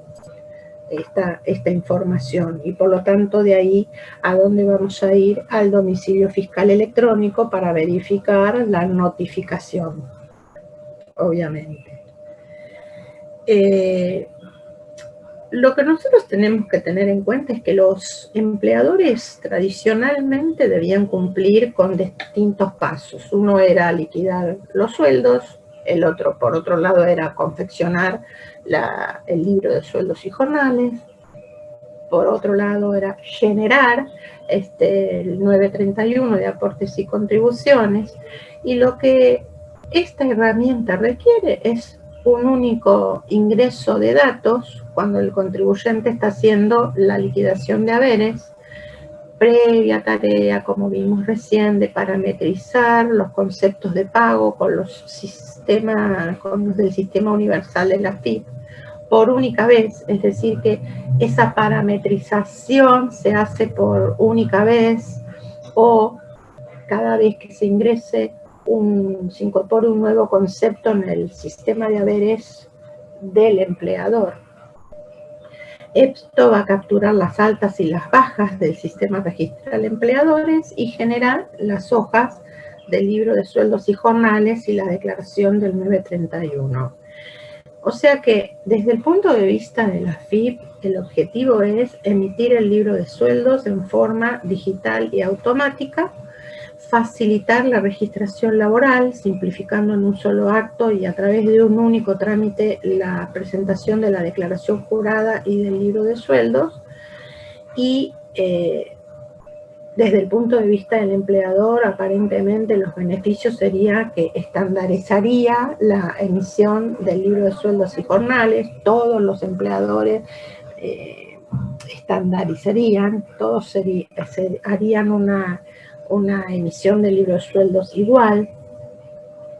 [SPEAKER 2] esta información, y por lo tanto de ahí a dónde vamos a ir, al domicilio fiscal electrónico para verificar la notificación, obviamente. Lo que nosotros tenemos que tener en cuenta es que los empleadores tradicionalmente debían cumplir con distintos pasos. Uno era liquidar los sueldos, el otro, por otro lado, era confeccionar el libro de sueldos y jornales, por otro lado era generar el 931 de aportes y contribuciones, y lo que esta herramienta requiere es un único ingreso de datos cuando el contribuyente está haciendo la liquidación de haberes, previa tarea, como vimos recién, de parametrizar los conceptos de pago con los del sistema universal de la FIP por única vez, es decir, que esa parametrización se hace por única vez o cada vez que se ingrese se incorpore un nuevo concepto en el sistema de haberes del empleador. Esto va a capturar las altas y las bajas del sistema registral empleadores y generar las hojas del libro de sueldos y jornales y la declaración del 931. O sea que, desde el punto de vista de la FIP, el objetivo es emitir el libro de sueldos en forma digital y automática facilitar la registración laboral, simplificando en un solo acto y a través de un único trámite la presentación de la declaración jurada y del libro de sueldos, y desde el punto de vista del empleador, aparentemente los beneficios sería que estandarizaría la emisión del libro de sueldos y jornales, todos los empleadores estandarizarían, todos harían una emisión del libro de sueldos igual.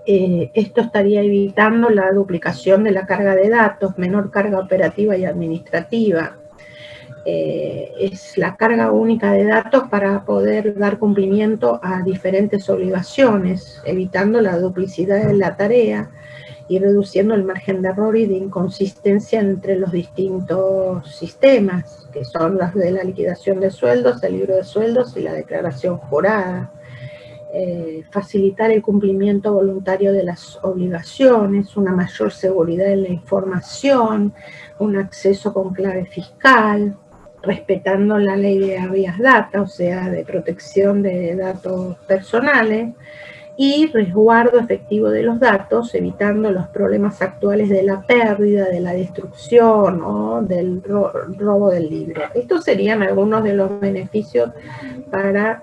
[SPEAKER 2] Esto estaría evitando la duplicación de la carga de datos, menor carga operativa y administrativa. Es la carga única de datos para poder dar cumplimiento a diferentes obligaciones, evitando la duplicidad de la tarea y reduciendo el margen de error y de inconsistencia entre los distintos sistemas, que son las de la liquidación de sueldos, el libro de sueldos y la declaración jurada. Facilitar el cumplimiento voluntario de las obligaciones, una mayor seguridad en la información, un acceso con clave fiscal, respetando la ley de habeas data, o sea, de protección de datos personales, y resguardo efectivo de los datos, evitando los problemas actuales de la pérdida, de la destrucción o del robo del libro. Estos serían algunos de los beneficios para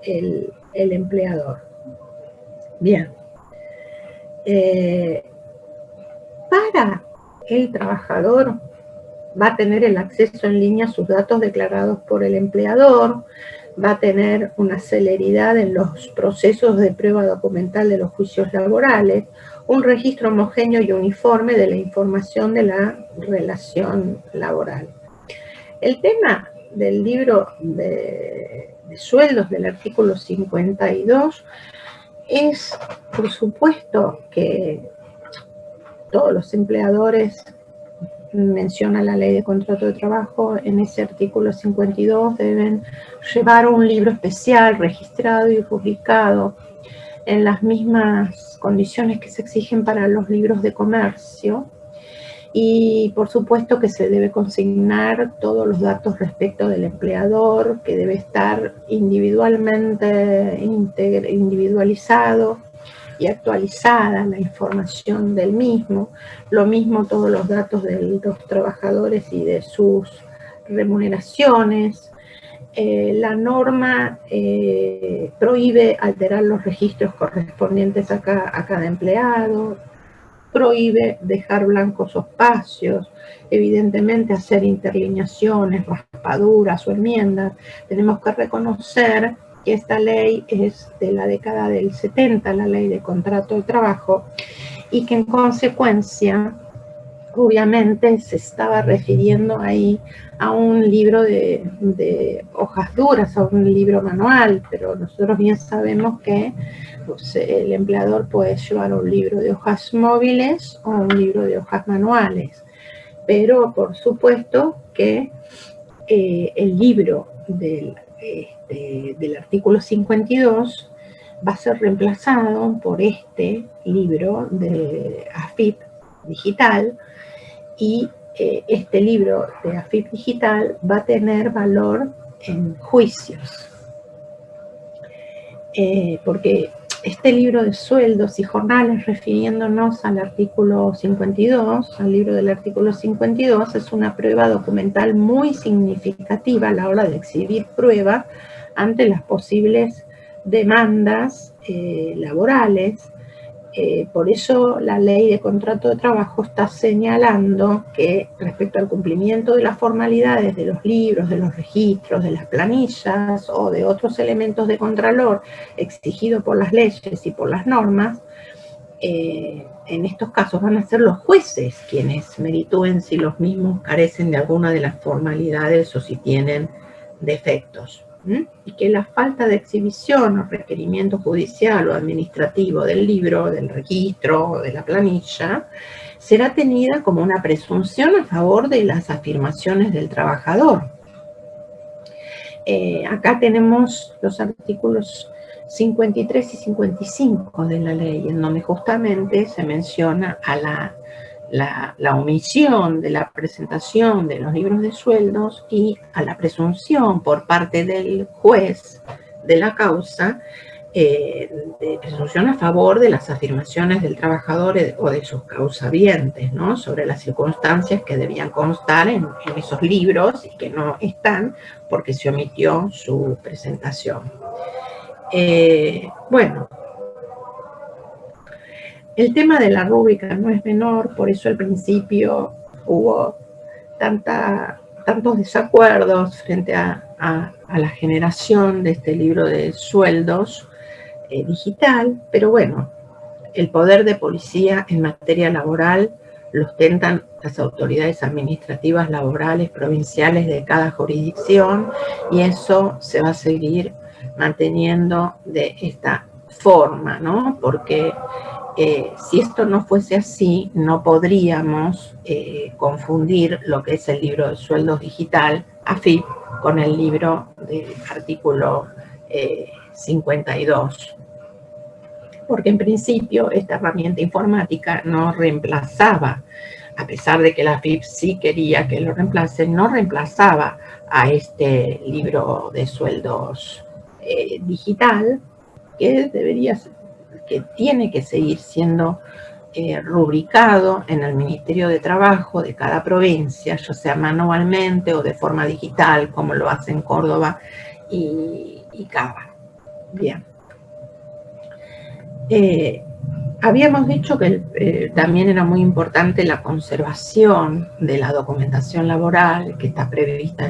[SPEAKER 2] el empleador. Bien. Para el trabajador, va a tener el acceso en línea a sus datos declarados por el empleador, va a tener una celeridad en los procesos de prueba documental de los juicios laborales, un registro homogéneo y uniforme de la información de la relación laboral. El tema del libro de sueldos del artículo 52 es, por supuesto, que todos los empleadores, menciona la ley de contrato de trabajo, en ese artículo 52 deben llevar un libro especial registrado y publicado en las mismas condiciones que se exigen para los libros de comercio, y por supuesto que se debe consignar todos los datos respecto del empleador, que debe estar individualmente individualizado y actualizada la información del mismo, lo mismo todos los datos de los trabajadores y de sus remuneraciones. La norma prohíbe alterar los registros correspondientes a cada empleado, prohíbe dejar blancos o espacios, evidentemente hacer interlineaciones, raspaduras o enmiendas. Tenemos que reconocer que esta ley es de la década del 70, la ley de contrato de trabajo, y que en consecuencia, obviamente, se estaba refiriendo ahí a un libro de hojas duras, a un libro manual, pero nosotros bien sabemos que pues, el empleador puede llevar un libro de hojas móviles o un libro de hojas manuales, pero por supuesto que el libro del artículo 52 va a ser reemplazado por este libro de AFIP digital, y este libro de AFIP digital va a tener valor en juicios, porque este libro de sueldos y jornales, refiriéndonos al artículo 52, al libro del artículo 52, es una prueba documental muy significativa a la hora de exhibir prueba ante las posibles demandas laborales. Por eso la ley de contrato de trabajo está señalando que respecto al cumplimiento de las formalidades de los libros, de los registros, de las planillas o de otros elementos de contralor exigidos por las leyes y por las normas, en estos casos van a ser los jueces quienes meritúen si los mismos carecen de alguna de las formalidades o si tienen defectos. Y que la falta de exhibición o requerimiento judicial o administrativo del libro, del registro o de la planilla será tenida como una presunción a favor de las afirmaciones del trabajador. Acá tenemos los artículos 53 y 55 de la ley, en donde justamente se menciona a la omisión de la presentación de los libros de sueldos y a la presunción por parte del juez de la causa de presunción a favor de las afirmaciones del trabajador o de sus causavientes, ¿no? Sobre las circunstancias que debían constar en esos libros y que no están porque se omitió su presentación. Bueno, el tema de la rúbrica no es menor, por eso al principio hubo tantos desacuerdos frente a la generación de este libro de sueldos digital, pero bueno, el poder de policía en materia laboral lo ostentan las autoridades administrativas laborales provinciales de cada jurisdicción y eso se va a seguir manteniendo de esta forma, ¿no? Porque si esto no fuese así, no podríamos confundir lo que es el libro de sueldos digital, AFIP, con el libro del artículo 52. Porque en principio esta herramienta informática no reemplazaba, a pesar de que la AFIP sí quería que lo reemplace, no reemplazaba a este libro de sueldos digital que tiene que seguir siendo rubricado en el Ministerio de Trabajo de cada provincia, ya sea manualmente o de forma digital, como lo hacen Córdoba y Cava. Bien. Habíamos dicho que también era muy importante la conservación de la documentación laboral que está prevista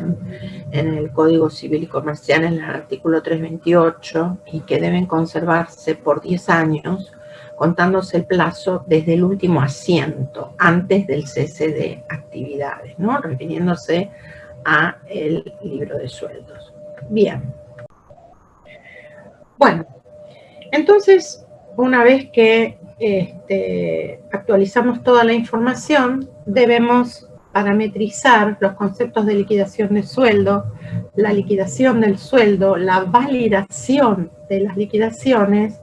[SPEAKER 2] en el Código Civil y Comercial en el artículo 328 y que deben conservarse por 10 años, contándose el plazo desde el último asiento, antes del cese de actividades, ¿no? Refiriéndose a el libro de sueldos. Bien. Bueno, entonces, una vez que actualizamos toda la información, debemos parametrizar los conceptos de liquidación de sueldo, la liquidación del sueldo, la validación de las liquidaciones,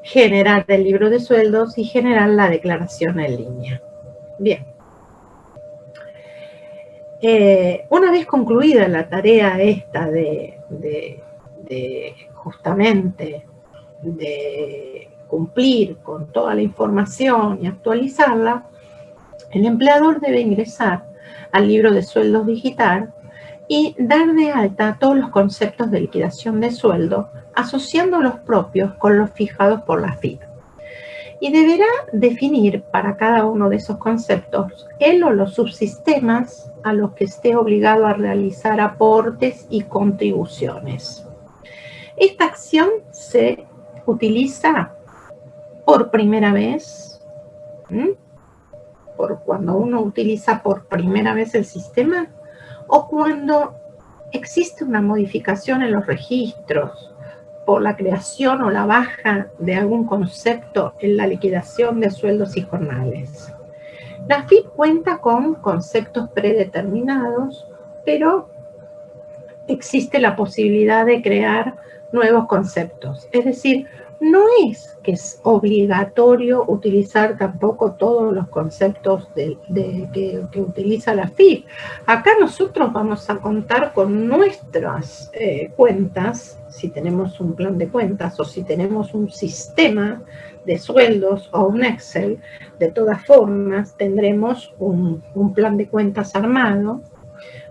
[SPEAKER 2] generar el libro de sueldos y generar la declaración en línea. Bien. Una vez concluida la tarea esta justamente de cumplir con toda la información y actualizarla, el empleador debe ingresar al libro de sueldos digital y dar de alta todos los conceptos de liquidación de sueldo, asociando los propios con los fijados por la AFIP. Y deberá definir para cada uno de esos conceptos él o los subsistemas a los que esté obligado a realizar aportes y contribuciones. Esta acción se utiliza por primera vez, por cuando uno utiliza por primera vez el sistema, o cuando existe una modificación en los registros por la creación o la baja de algún concepto en la liquidación de sueldos y jornales. La AFIP cuenta con conceptos predeterminados, pero existe la posibilidad de crear nuevos conceptos. Es decir, no es que es obligatorio utilizar tampoco todos los conceptos que utiliza la AFIP. Acá nosotros vamos a contar con nuestras cuentas, si tenemos un plan de cuentas o si tenemos un sistema de sueldos o un Excel. De todas formas, tendremos un plan de cuentas armado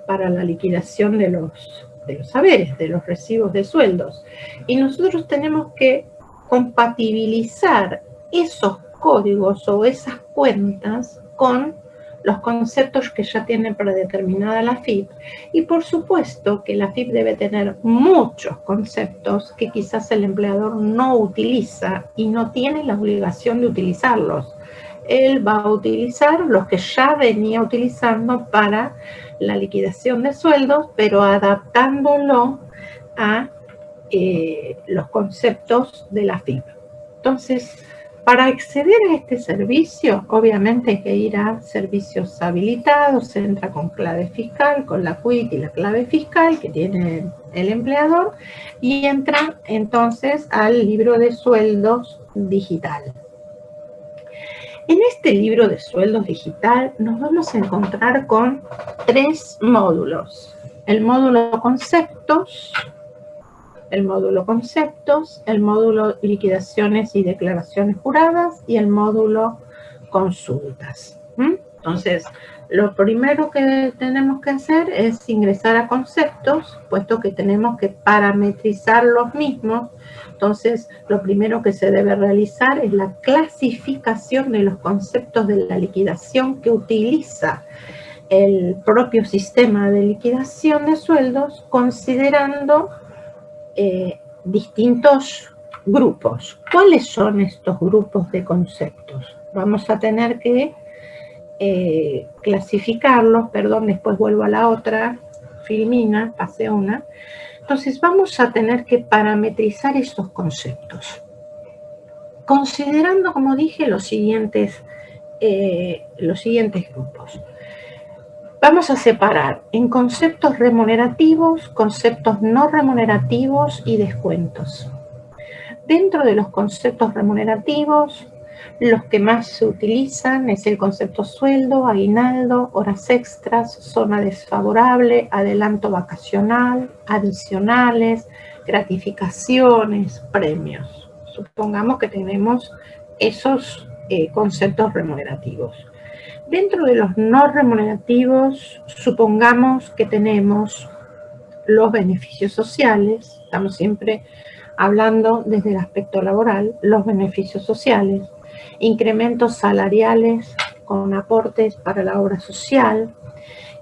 [SPEAKER 2] para la liquidación de los saberes, de los recibos de sueldos. Y nosotros tenemos que compatibilizar esos códigos o esas cuentas con los conceptos que ya tiene predeterminada la AFIP. Y por supuesto que la AFIP debe tener muchos conceptos que quizás el empleador no utiliza y no tiene la obligación de utilizarlos. Él va a utilizar los que ya venía utilizando para la liquidación de sueldos, pero adaptándolo a los conceptos de la AFIP. Entonces, para acceder a este servicio, obviamente hay que ir a servicios habilitados, se entra con clave fiscal, con la CUIT y la clave fiscal que tiene el empleador, y entra entonces al libro de sueldos digital. En este libro de sueldos digital nos vamos a encontrar con 3 módulos. El módulo conceptos, el módulo conceptos, el módulo liquidaciones y declaraciones juradas y el módulo consultas. Entonces, lo primero que tenemos que hacer es ingresar a conceptos, puesto que tenemos que parametrizar los mismos. Entonces, lo primero que se debe realizar es la clasificación de los conceptos de la liquidación que utiliza el propio sistema de liquidación de sueldos, considerando distintos grupos. ¿Cuáles son estos grupos de conceptos? Vamos a tener que clasificarlos, perdón, después vuelvo a la otra filmina, pasé una. Entonces vamos a tener que parametrizar estos conceptos, considerando, como dije, los siguientes grupos. Vamos a separar en conceptos remunerativos, conceptos no remunerativos y descuentos. Dentro de los conceptos remunerativos, los que más se utilizan es el concepto sueldo, aguinaldo, horas extras, zona desfavorable, adelanto vacacional, adicionales, gratificaciones, premios. Supongamos que tenemos esos conceptos remunerativos. Dentro de los no remunerativos, supongamos que tenemos los beneficios sociales, estamos siempre hablando desde el aspecto laboral, los beneficios sociales, incrementos salariales con aportes para la obra social,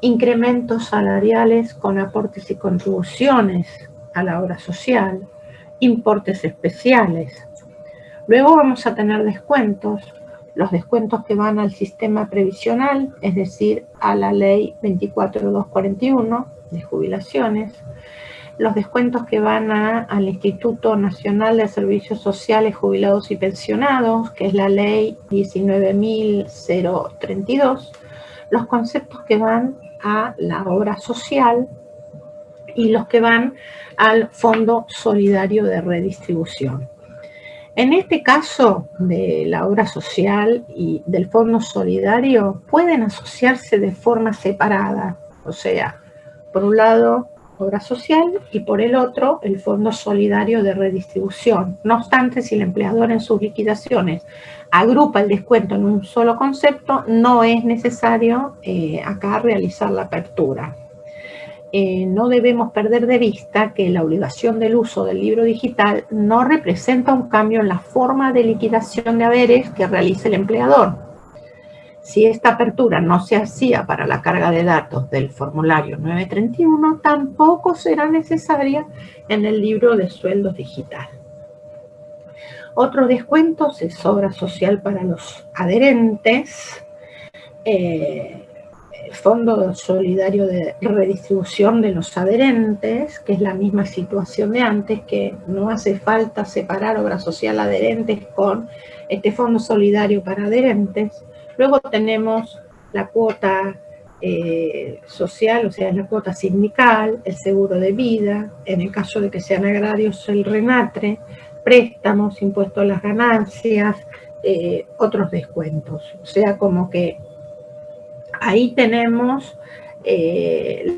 [SPEAKER 2] incrementos salariales con aportes y contribuciones a la obra social, importes especiales. Luego vamos a tener descuentos, los descuentos que van al sistema previsional, es decir, a la ley 24241 de jubilaciones, los descuentos que van al Instituto Nacional de Servicios Sociales, Jubilados y Pensionados, que es la ley 19.032, los conceptos que van a la obra social y los que van al Fondo Solidario de Redistribución. En este caso de la obra social y del Fondo Solidario pueden asociarse de forma separada, o sea, por un lado obra social y por el otro el Fondo Solidario de Redistribución. No obstante, si el empleador en sus liquidaciones agrupa el descuento en un solo concepto, no es necesario acá realizar la apertura. No debemos perder de vista que la obligación del uso del libro digital no representa un cambio en la forma de liquidación de haberes que realice el empleador. Si esta apertura no se hacía para la carga de datos del formulario 931, tampoco será necesaria en el libro de sueldos digital. Otro descuento es obra social para los adherentes, Fondo Solidario de Redistribución de los adherentes, que es la misma situación de antes, que no hace falta separar obra social adherentes con este Fondo Solidario para adherentes. Luego tenemos la cuota social, o sea, la cuota sindical, el seguro de vida, en el caso de que sean agrarios el RENATRE, préstamos, impuesto a las ganancias, otros descuentos. O sea, como que ahí tenemos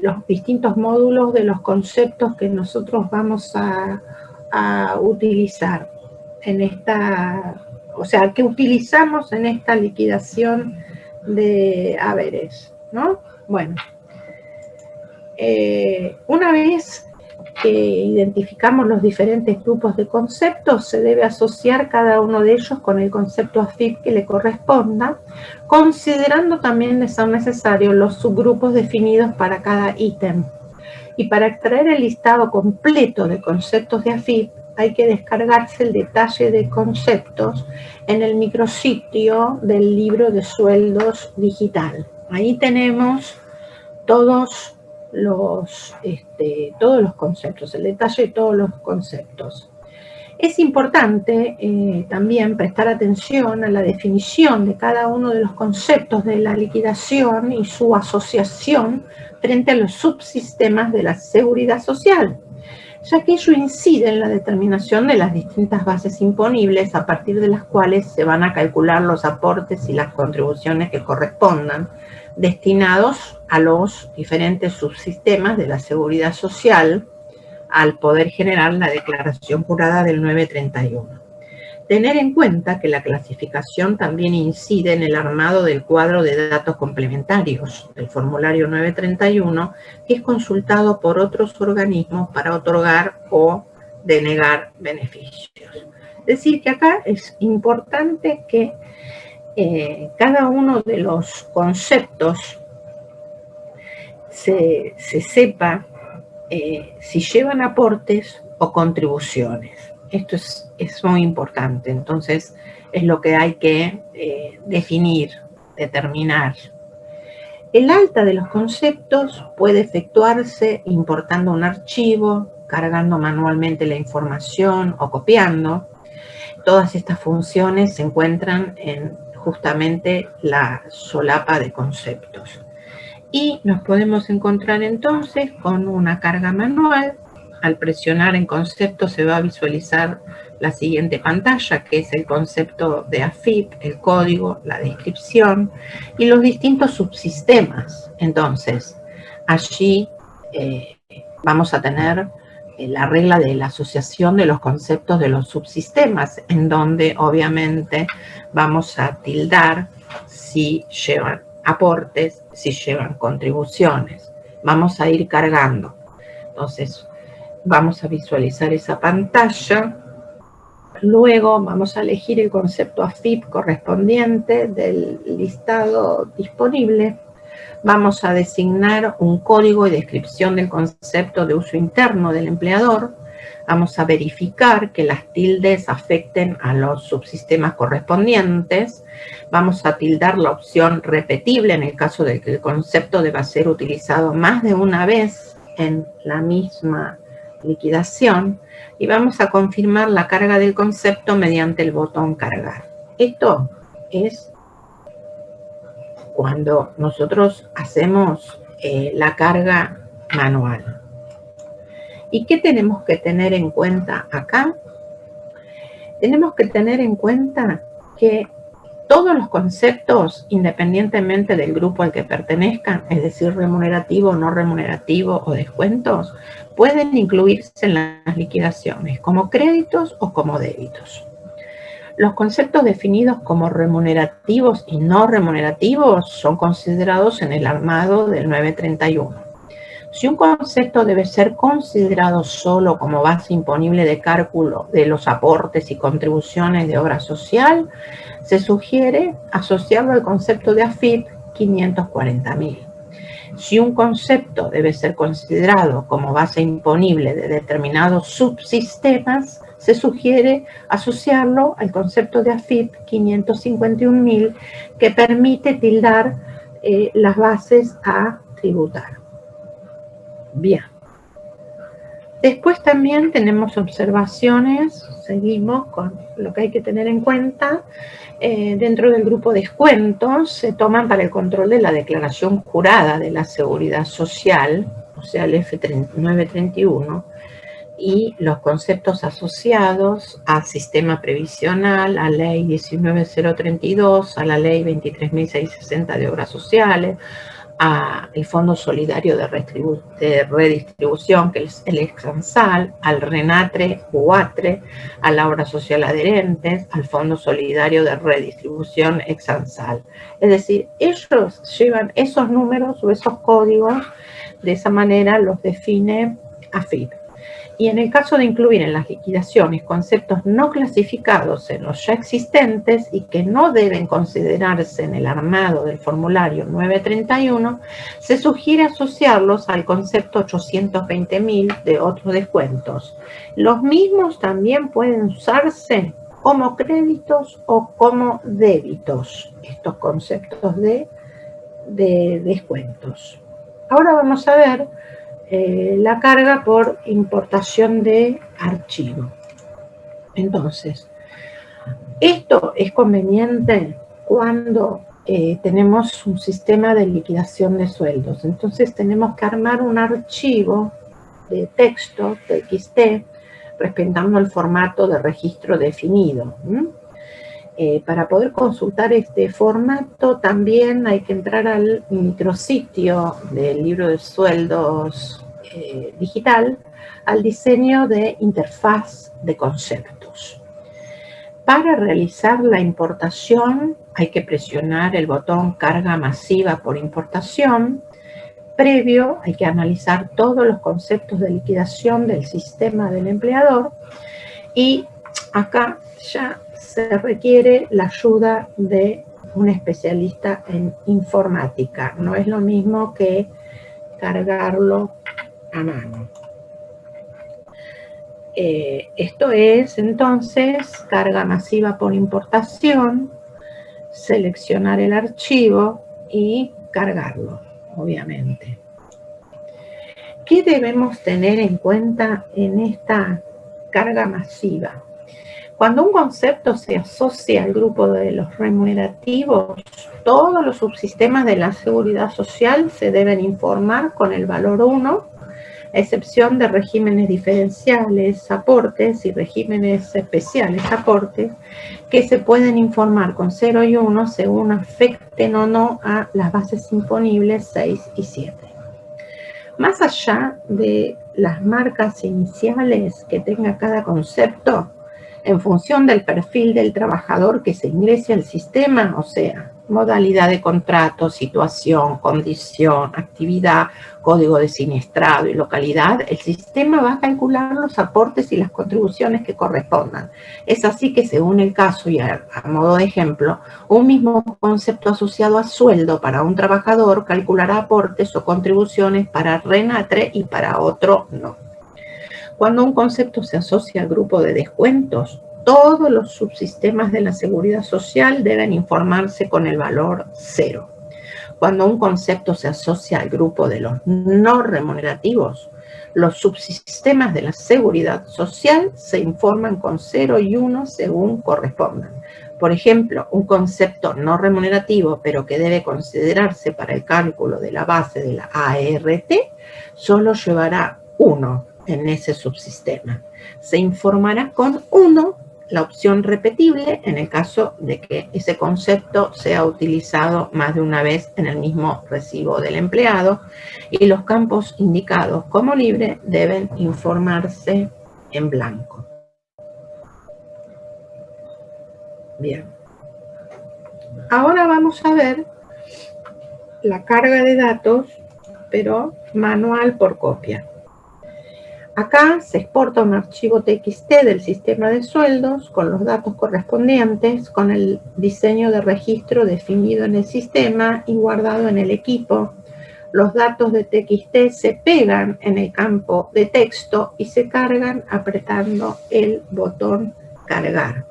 [SPEAKER 2] los distintos módulos de los conceptos que nosotros vamos a utilizar en esta, o sea, que utilizamos en esta liquidación de haberes, ¿no? Bueno, una vez que identificamos los diferentes grupos de conceptos, se debe asociar cada uno de ellos con el concepto AFIP que le corresponda, considerando también de ser necesario los subgrupos definidos para cada ítem. Y para extraer el listado completo de conceptos de AFIP, hay que descargarse el detalle de conceptos en el micrositio del libro de sueldos digital. Ahí tenemos todos los conceptos, el detalle de todos los conceptos. Es importante también prestar atención a la definición de cada uno de los conceptos de la liquidación y su asociación frente a los subsistemas de la seguridad social, ya que ello incide en la determinación de las distintas bases imponibles a partir de las cuales se van a calcular los aportes y las contribuciones que correspondan, destinados a los diferentes subsistemas de la seguridad social, al poder generar la declaración jurada del 931. Tener en cuenta que la clasificación también incide en el armado del cuadro de datos complementarios del formulario 931, que es consultado por otros organismos para otorgar o denegar beneficios. Es decir, que acá es importante que cada uno de los conceptos se sepa si llevan aportes o contribuciones. Esto es muy importante, entonces es lo que hay que definir, determinar. El alta de los conceptos puede efectuarse importando un archivo, cargando manualmente la información o copiando. Todas estas funciones se encuentran en justamente la solapa de conceptos. Y nos podemos encontrar entonces con una carga manual. Al presionar en concepto se va a visualizar la siguiente pantalla, que es el concepto de AFIP, el código, la descripción y los distintos subsistemas. Entonces, allí vamos a tener la regla de la asociación de los conceptos de los subsistemas, en donde obviamente vamos a tildar si llevan aportes, si llevan contribuciones. Vamos a ir cargando. Entonces, vamos a visualizar esa pantalla. Luego vamos a elegir el concepto AFIP correspondiente del listado disponible. Vamos a designar un código y descripción del concepto de uso interno del empleador. Vamos a verificar que las tildes afecten a los subsistemas correspondientes. Vamos a tildar la opción repetible en el caso de que el concepto deba ser utilizado más de una vez en la misma liquidación. Y vamos a confirmar la carga del concepto mediante el botón cargar. Esto es cuando nosotros hacemos la carga manual. ¿Y qué tenemos que tener en cuenta acá? Tenemos que tener en cuenta que todos los conceptos, independientemente del grupo al que pertenezcan, es decir, remunerativo, no remunerativo o descuentos, pueden incluirse en las liquidaciones como créditos o como débitos. Los conceptos definidos como remunerativos y no remunerativos son considerados en el armado del 931. Si un concepto debe ser considerado solo como base imponible de cálculo de los aportes y contribuciones de obra social, se sugiere asociarlo al concepto de AFIP 540.000. Si un concepto debe ser considerado como base imponible de determinados subsistemas, se sugiere asociarlo al concepto de AFIP 551.000, que permite tildar las bases a tributar. Bien. Después también tenemos observaciones, seguimos con lo que hay que tener en cuenta. Dentro del grupo descuentos se toman para el control de la declaración jurada de la seguridad social, o sea, el F931, y los conceptos asociados al sistema previsional, a la ley 19.032, a la ley 23.660 de obras sociales, al Fondo Solidario de Redistribución, que es el Exansal, al RENATRE, UATRE, a la Obra Social Adherentes, al Fondo Solidario de Redistribución Exansal. Es decir, ellos llevan esos números o esos códigos, de esa manera los define AFIP. Y en el caso de incluir en las liquidaciones conceptos no clasificados en los ya existentes y que no deben considerarse en el armado del formulario 931, se sugiere asociarlos al concepto 820.000 de otros descuentos. Los mismos también pueden usarse como créditos o como débitos, estos conceptos de descuentos. Ahora vamos a ver la carga por importación de archivo. Entonces, esto es conveniente cuando tenemos un sistema de liquidación de sueldos. Entonces tenemos que armar un archivo de texto, TXT, respetando el formato de registro definido. Para poder consultar este formato también hay que entrar al micrositio del libro de sueldos digital al diseño de interfaz de conceptos. Para realizar la importación hay que presionar el botón carga masiva por importación. Previo hay que analizar todos los conceptos de liquidación del sistema del empleador y acá ya se requiere la ayuda de un especialista en informática. No es lo mismo que cargarlo a mano. Esto es entonces carga masiva por importación, seleccionar el archivo y cargarlo, obviamente. ¿Qué debemos tener en cuenta en esta carga masiva? Cuando un concepto se asocia al grupo de los remunerativos, todos los subsistemas de la seguridad social se deben informar con el valor 1, a excepción de regímenes diferenciales, aportes y regímenes especiales, aportes, que se pueden informar con 0 y 1 según afecten o no a las bases imponibles 6 y 7. Más allá de las marcas iniciales que tenga cada concepto, en función del perfil del trabajador que se ingrese al sistema, o sea, modalidad de contrato, situación, condición, actividad, código de siniestrado y localidad, el sistema va a calcular los aportes y las contribuciones que correspondan. Es así que según el caso y a modo de ejemplo, un mismo concepto asociado a sueldo para un trabajador calculará aportes o contribuciones para RENATRE y para otro no. Cuando un concepto se asocia al grupo de descuentos, todos los subsistemas de la seguridad social deben informarse con el valor 0. Cuando un concepto se asocia al grupo de los no remunerativos, los subsistemas de la seguridad social se informan con 0 y 1 según correspondan. Por ejemplo, un concepto no remunerativo, pero que debe considerarse para el cálculo de la base de la ART, solo llevará 1 en ese subsistema. Se informará con 1 la opción repetible en el caso de que ese concepto sea utilizado más de una vez en el mismo recibo del empleado, y los campos indicados como libre deben informarse en blanco. Bien. Ahora vamos a ver la carga de datos, pero manual por copia. Acá se exporta un archivo TXT del sistema de sueldos con los datos correspondientes, con el diseño de registro definido en el sistema y guardado en el equipo. Los datos de TXT se pegan en el campo de texto y se cargan apretando el botón cargar.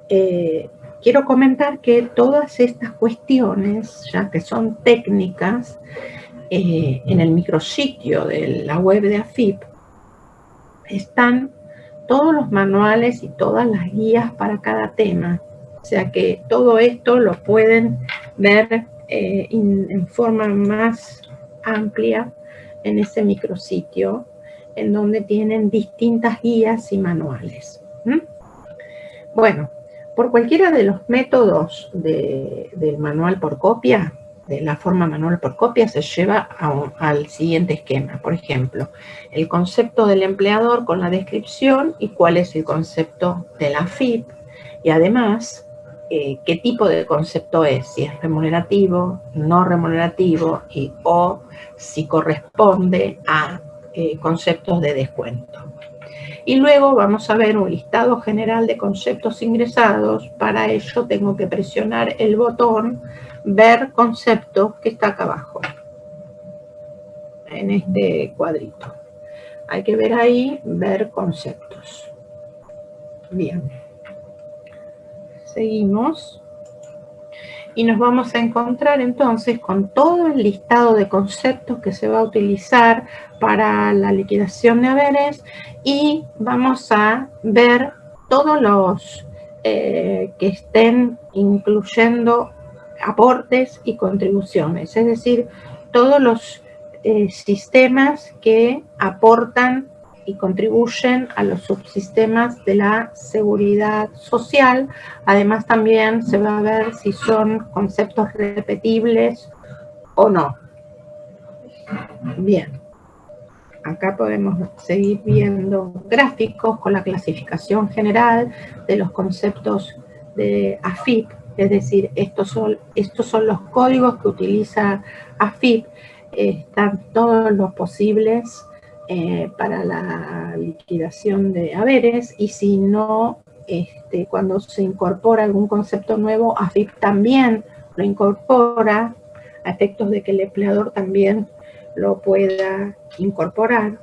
[SPEAKER 2] Quiero comentar que todas estas cuestiones, ya que son técnicas, en el micrositio de la web de AFIP están todos los manuales y todas las guías para cada tema. O sea que todo esto lo pueden ver en forma más amplia en ese micrositio, en donde tienen distintas guías y manuales. Bueno, por cualquiera de los métodos del manual por copia, de la forma manual por copia, se lleva al siguiente esquema. Por ejemplo, el concepto del empleador con la descripción y cuál es el concepto de la AFIP, y además qué tipo de concepto es, si es remunerativo, no remunerativo, o si corresponde a conceptos de descuento. Y luego vamos a ver un listado general de conceptos ingresados. Para ello tengo que presionar el botón ver conceptos que está acá abajo, en este cuadrito. Hay que ver ahí, ver conceptos. Bien. Seguimos. Y nos vamos a encontrar entonces con todo el listado de conceptos que se va a utilizar para la liquidación de haberes, y vamos a ver todos los que estén incluyendo aportes y contribuciones, es decir, todos los sistemas que aportan y contribuyen a los subsistemas de la seguridad social. Además también se va a ver si son conceptos repetibles o no. Bien. acá podemos seguir viendo gráficos con la clasificación general de los conceptos de AFIP, es decir, estos son los códigos que utiliza AFIP, están todos los posibles para la liquidación de haberes, y si no, cuando se incorpora algún concepto nuevo, AFIP también lo incorpora a efectos de que el empleador también lo pueda incorporar.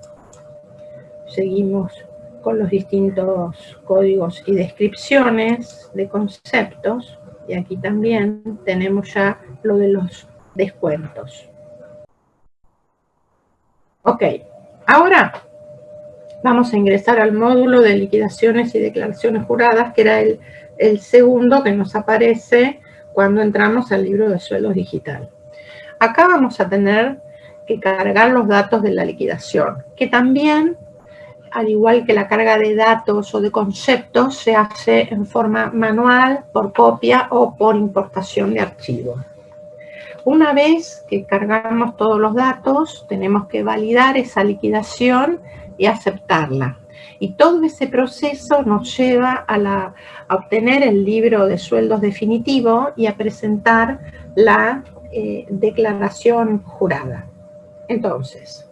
[SPEAKER 2] Seguimos con los distintos códigos y descripciones de conceptos, y aquí también tenemos ya lo de los descuentos. Ok, ahora vamos a ingresar al módulo de liquidaciones y declaraciones juradas, que era el segundo que nos aparece cuando entramos al libro de sueldos digital. Acá vamos a tener que cargar los datos de la liquidación, que también, al igual que la carga de datos o de conceptos, se hace en forma manual, por copia o por importación de archivo. Una vez que cargamos todos los datos, tenemos que validar esa liquidación y aceptarla. Y todo ese proceso nos lleva a obtener el libro de sueldos definitivo y a presentar la declaración jurada. Entonces,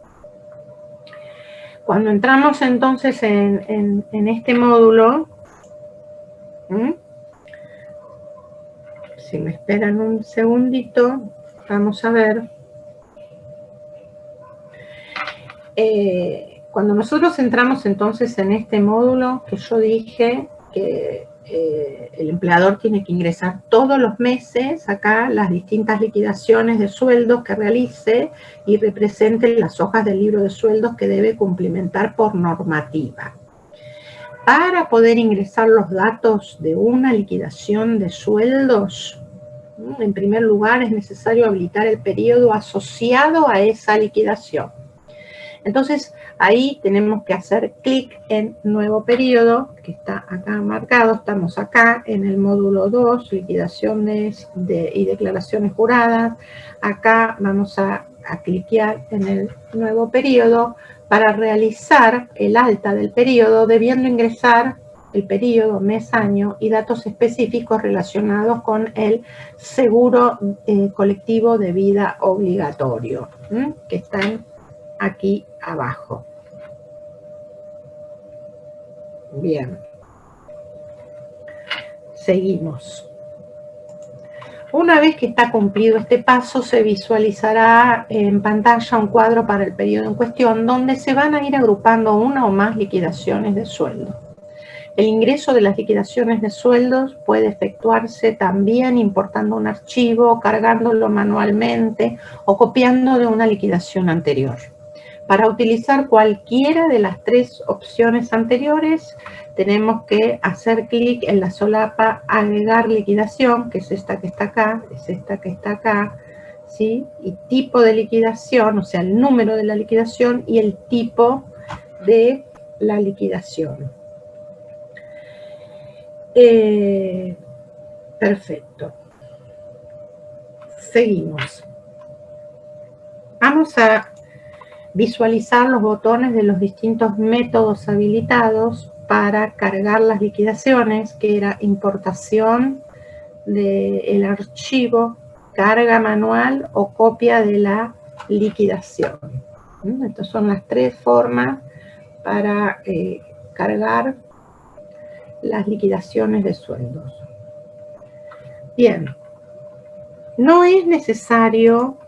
[SPEAKER 2] cuando entramos entonces en este módulo, si me esperan un segundito, vamos a ver. Cuando nosotros entramos entonces en este módulo, que yo dije que el empleador tiene que ingresar todos los meses acá las distintas liquidaciones de sueldos que realice y represente las hojas del libro de sueldos que debe cumplimentar por normativa. Para poder ingresar los datos de una liquidación de sueldos, en primer lugar es necesario habilitar el periodo asociado a esa liquidación. Entonces, ahí tenemos que hacer clic en nuevo periodo, que está acá marcado. Estamos acá en el módulo 2, liquidaciones y declaraciones juradas. Acá vamos a cliquear en el nuevo periodo para realizar el alta del periodo, debiendo ingresar el periodo, mes, año y datos específicos relacionados con el seguro colectivo de vida obligatorio, que están aquí abajo. Bien. Seguimos. Una vez que está cumplido este paso, se visualizará en pantalla un cuadro para el periodo en cuestión, donde se van a ir agrupando una o más liquidaciones de sueldo. El ingreso de las liquidaciones de sueldos puede efectuarse también importando un archivo, cargándolo manualmente o copiando de una liquidación anterior. Para utilizar cualquiera de las tres opciones anteriores, tenemos que hacer clic en la solapa agregar liquidación, que es esta que está acá, es esta que está acá, ¿sí? Y tipo de liquidación, o sea, el número de la liquidación y el tipo de la liquidación. Perfecto. Seguimos. Vamos a visualizar los botones de los distintos métodos habilitados para cargar las liquidaciones, que era importación del archivo, carga manual o copia de la liquidación. Estas son las tres formas para cargar las liquidaciones de sueldos. Bien, no es necesario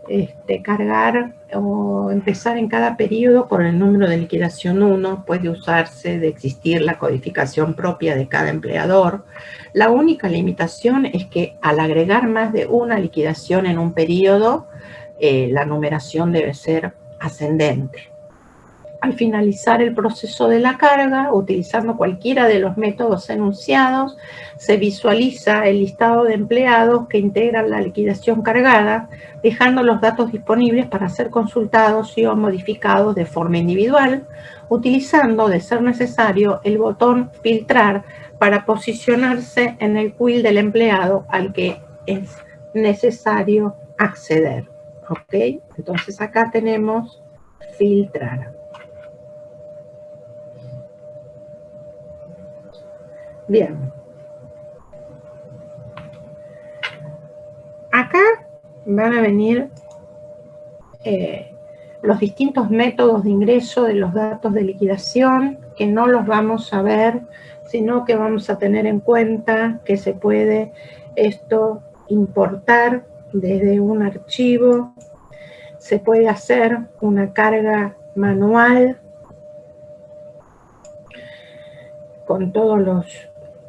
[SPEAKER 2] cargar o empezar en cada periodo con el número de liquidación 1, puede usarse de existir la codificación propia de cada empleador. La única limitación es que al agregar más de una liquidación en un periodo, la numeración debe ser ascendente. Al finalizar el proceso de la carga, utilizando cualquiera de los métodos enunciados, se visualiza el listado de empleados que integran la liquidación cargada, dejando los datos disponibles para ser consultados y o modificados de forma individual, utilizando, de ser necesario, el botón filtrar para posicionarse en el quill del empleado al que es necesario acceder. ¿Ok? Entonces acá tenemos filtrar. Bien. Acá van a venir los distintos métodos de ingreso de los datos de liquidación, que no los vamos a ver, sino que vamos a tener en cuenta que se puede esto importar desde un archivo, se puede hacer una carga manual con todos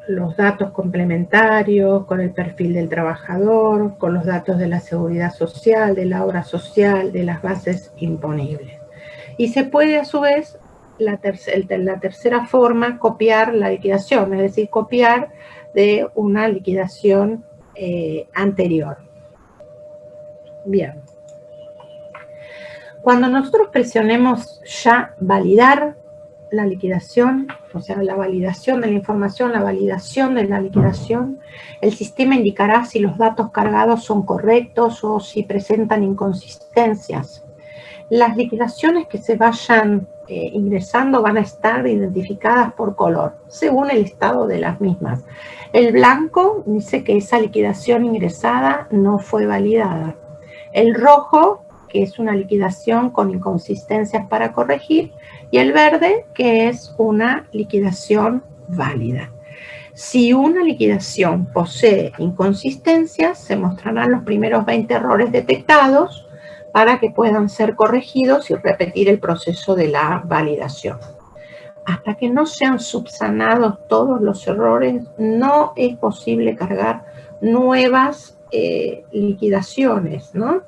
[SPEAKER 2] los datos complementarios, con el perfil del trabajador, con los datos de la seguridad social, de la obra social, de las bases imponibles. Y se puede a su vez, la tercera forma, copiar la liquidación, es decir, copiar de una liquidación anterior. Bien. Cuando nosotros presionemos ya validar la liquidación, o sea, la validación de la información, la validación de la liquidación, el sistema indicará si los datos cargados son correctos o si presentan inconsistencias. Las liquidaciones que se vayan ingresando van a estar identificadas por color, según el estado de las mismas. El blanco dice que esa liquidación ingresada no fue validada. El rojo, que es una liquidación con inconsistencias para corregir, y el verde, que es una liquidación válida. Si una liquidación posee inconsistencias, se mostrarán los primeros 20 errores detectados para que puedan ser corregidos y repetir el proceso de la validación. Hasta que no sean subsanados todos los errores, no es posible cargar nuevas liquidaciones, ¿no?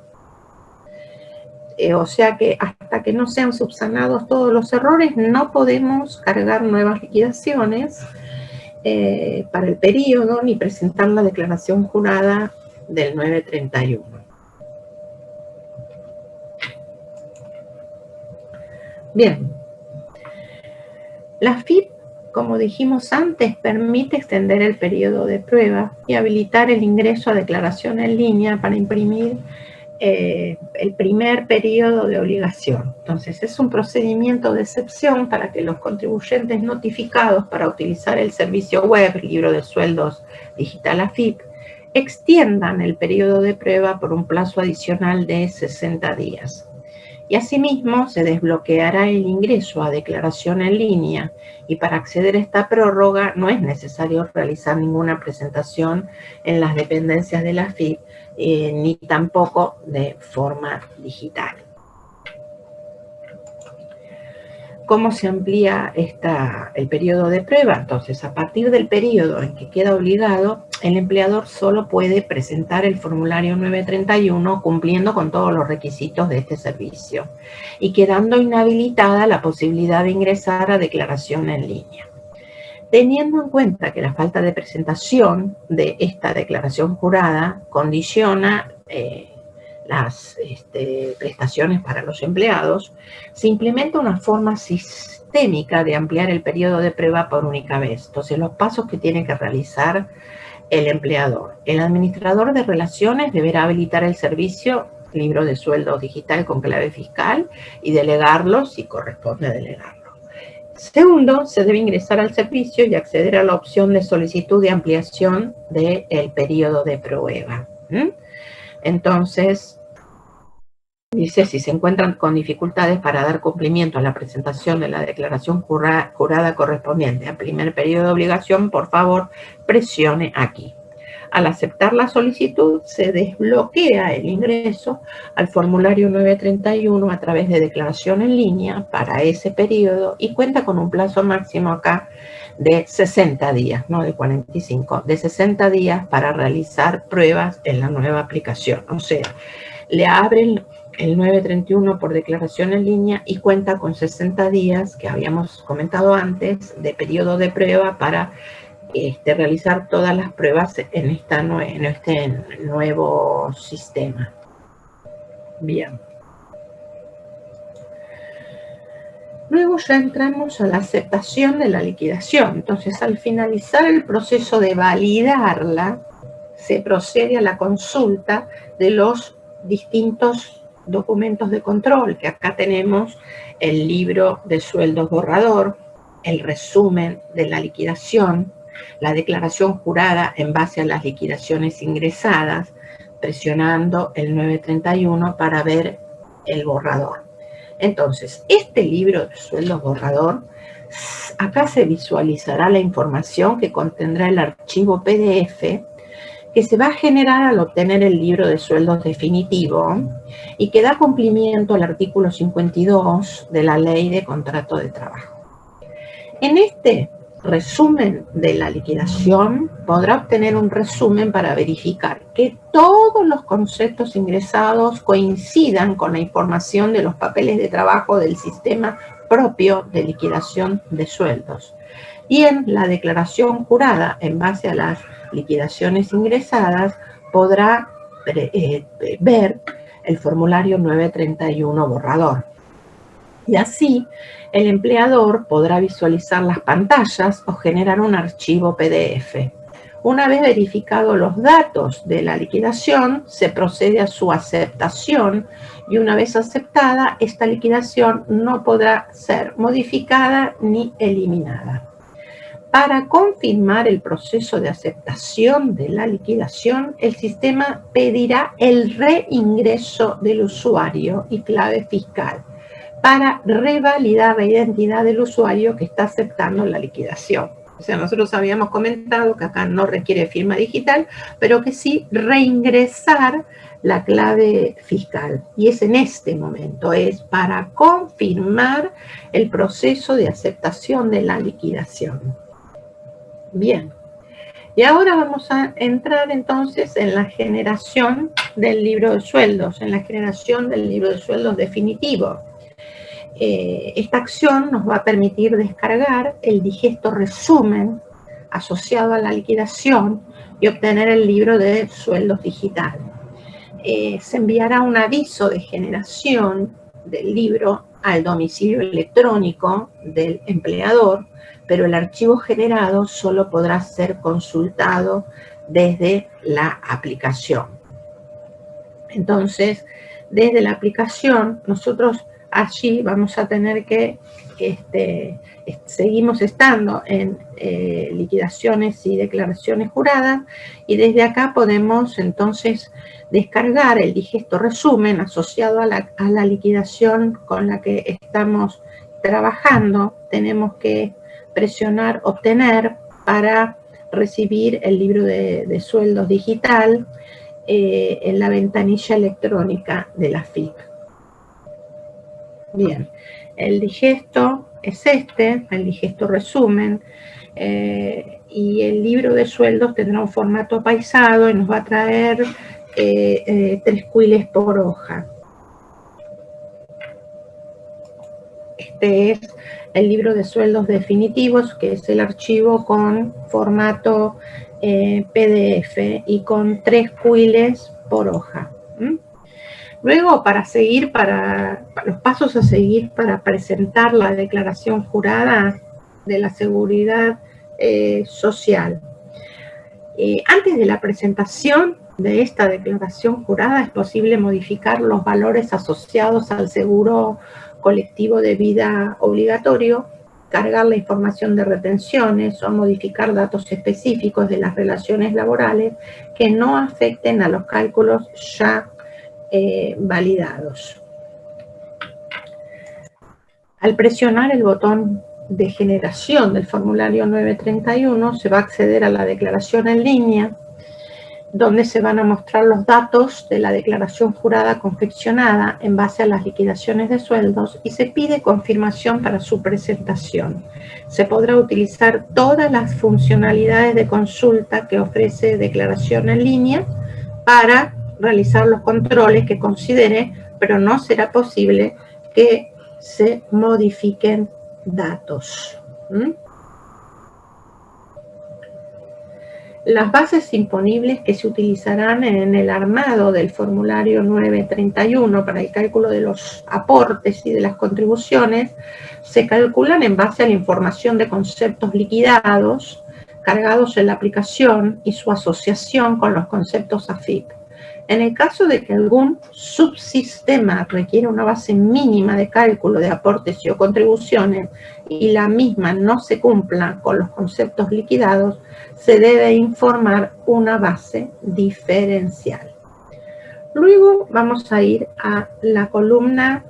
[SPEAKER 2] O sea que hasta que no sean subsanados todos los errores, no podemos cargar nuevas liquidaciones para el periodo ni presentar la declaración jurada del 931. Bien. La FIP, como dijimos antes, permite extender el periodo de prueba y habilitar el ingreso a declaración en línea para imprimir el primer periodo de obligación. Entonces, es un procedimiento de excepción para que los contribuyentes notificados para utilizar el servicio web, libro de sueldos digital AFIP, extiendan el periodo de prueba por un plazo adicional de 60 días. Y asimismo, se desbloqueará el ingreso a declaración en línea y para acceder a esta prórroga no es necesario realizar ninguna presentación en las dependencias de la AFIP, ni tampoco de forma digital. ¿Cómo se amplía el periodo de prueba? Entonces, a partir del periodo en que queda obligado, el empleador solo puede presentar el formulario 931 cumpliendo con todos los requisitos de este servicio y quedando inhabilitada la posibilidad de ingresar a declaración en línea. Teniendo en cuenta que la falta de presentación de esta declaración jurada condiciona las prestaciones para los empleados, se implementa una forma sistémica de ampliar el periodo de prueba por única vez. Entonces, los pasos que tiene que realizar el empleador. El administrador de relaciones deberá habilitar el servicio libro de sueldos digital con clave fiscal y delegarlo si corresponde delegarlo. Segundo, se debe ingresar al servicio y acceder a la opción de solicitud de ampliación del periodo de prueba. Entonces, dice, si se encuentran con dificultades para dar cumplimiento a la presentación de la declaración jurada correspondiente al primer periodo de obligación, por favor, presione aquí. Al aceptar la solicitud, se desbloquea el ingreso al formulario 931 a través de declaración en línea para ese periodo y cuenta con un plazo máximo acá de 60 días, no de 45, de 60 días para realizar pruebas en la nueva aplicación. O sea, le abren el 931 por declaración en línea y cuenta con 60 días, que habíamos comentado antes, de periodo de prueba para realizar todas las pruebas en este nuevo sistema. Bien. Luego ya entramos a la aceptación de la liquidación. Entonces, al finalizar el proceso de validarla, se procede a la consulta de los distintos documentos de control, que acá tenemos el libro de sueldos borrador, el resumen de la liquidación, la declaración jurada en base a las liquidaciones ingresadas, presionando el 931 para ver el borrador. Entonces, este libro de sueldos borrador, acá se visualizará la información que contendrá el archivo PDF que se va a generar al obtener el libro de sueldos definitivo y que da cumplimiento al artículo 52 de la Ley de Contrato de Trabajo. En este resumen de la liquidación podrá obtener un resumen para verificar que todos los conceptos ingresados coincidan con la información de los papeles de trabajo del sistema propio de liquidación de sueldos. Y en la declaración jurada en base a las liquidaciones ingresadas podrá ver el formulario 931 borrador. Y así el empleador podrá visualizar las pantallas o generar un archivo PDF. Una vez verificados los datos de la liquidación, se procede a su aceptación y una vez aceptada, esta liquidación no podrá ser modificada ni eliminada. Para confirmar el proceso de aceptación de la liquidación, el sistema pedirá el reingreso del usuario y clave fiscal para revalidar la identidad del usuario que está aceptando la liquidación. O sea, nosotros habíamos comentado que acá no requiere firma digital, pero que sí reingresar la clave fiscal. Y es en este momento, es para confirmar el proceso de aceptación de la liquidación. Bien, y ahora vamos a entrar entonces en la generación del libro de sueldos, en la generación del libro de sueldos definitivo. Esta acción nos va a permitir descargar el digesto resumen asociado a la liquidación y obtener el libro de sueldos digital. Se enviará un aviso de generación del libro al domicilio electrónico del empleador, pero el archivo generado solo podrá ser consultado desde la aplicación. Entonces, desde la aplicación, nosotros allí vamos a tener que, seguimos estando en liquidaciones y declaraciones juradas, y desde acá podemos entonces descargar el digesto resumen asociado a la liquidación con la que estamos trabajando. Tenemos que presionar obtener para recibir el libro de sueldos digital en la ventanilla electrónica de la FIP. Bien, el digesto es el digesto resumen, y el libro de sueldos tendrá un formato paisado y nos va a traer 3 cuiles por hoja. Este es el libro de sueldos definitivos, que es el archivo con formato PDF y con 3 cuiles por hoja. Luego, para los pasos a seguir para presentar la declaración jurada de la Seguridad Social. Antes de la presentación de esta declaración jurada es posible modificar los valores asociados al seguro colectivo de vida obligatorio, cargar la información de retenciones o modificar datos específicos de las relaciones laborales que no afecten a los cálculos ya validados. Al presionar el botón de generación del formulario 931 se va a acceder a la declaración en línea, donde se van a mostrar los datos de la declaración jurada confeccionada en base a las liquidaciones de sueldos y se pide confirmación para su presentación. Se podrá utilizar todas las funcionalidades de consulta que ofrece declaración en línea para realizar los controles que considere, pero no será posible que se modifiquen datos. Las bases imponibles que se utilizarán en el armado del formulario 931 para el cálculo de los aportes y de las contribuciones se calculan en base a la información de conceptos liquidados cargados en la aplicación y su asociación con los conceptos AFIP. En el caso de que algún subsistema requiera una base mínima de cálculo de aportes y o contribuciones y la misma no se cumpla con los conceptos liquidados, se debe informar una base diferencial. Luego vamos a ir a la columna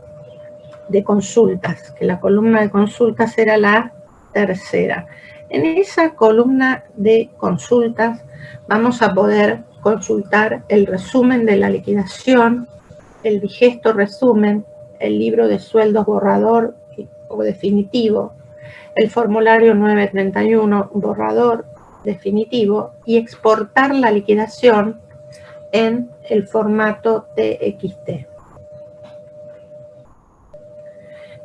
[SPEAKER 2] de consultas, que la columna de consultas era la tercera. En esa columna de consultas vamos a poder consultar el resumen de la liquidación, el digesto resumen, el libro de sueldos borrador o definitivo, el formulario 931 borrador definitivo y exportar la liquidación en el formato TXT.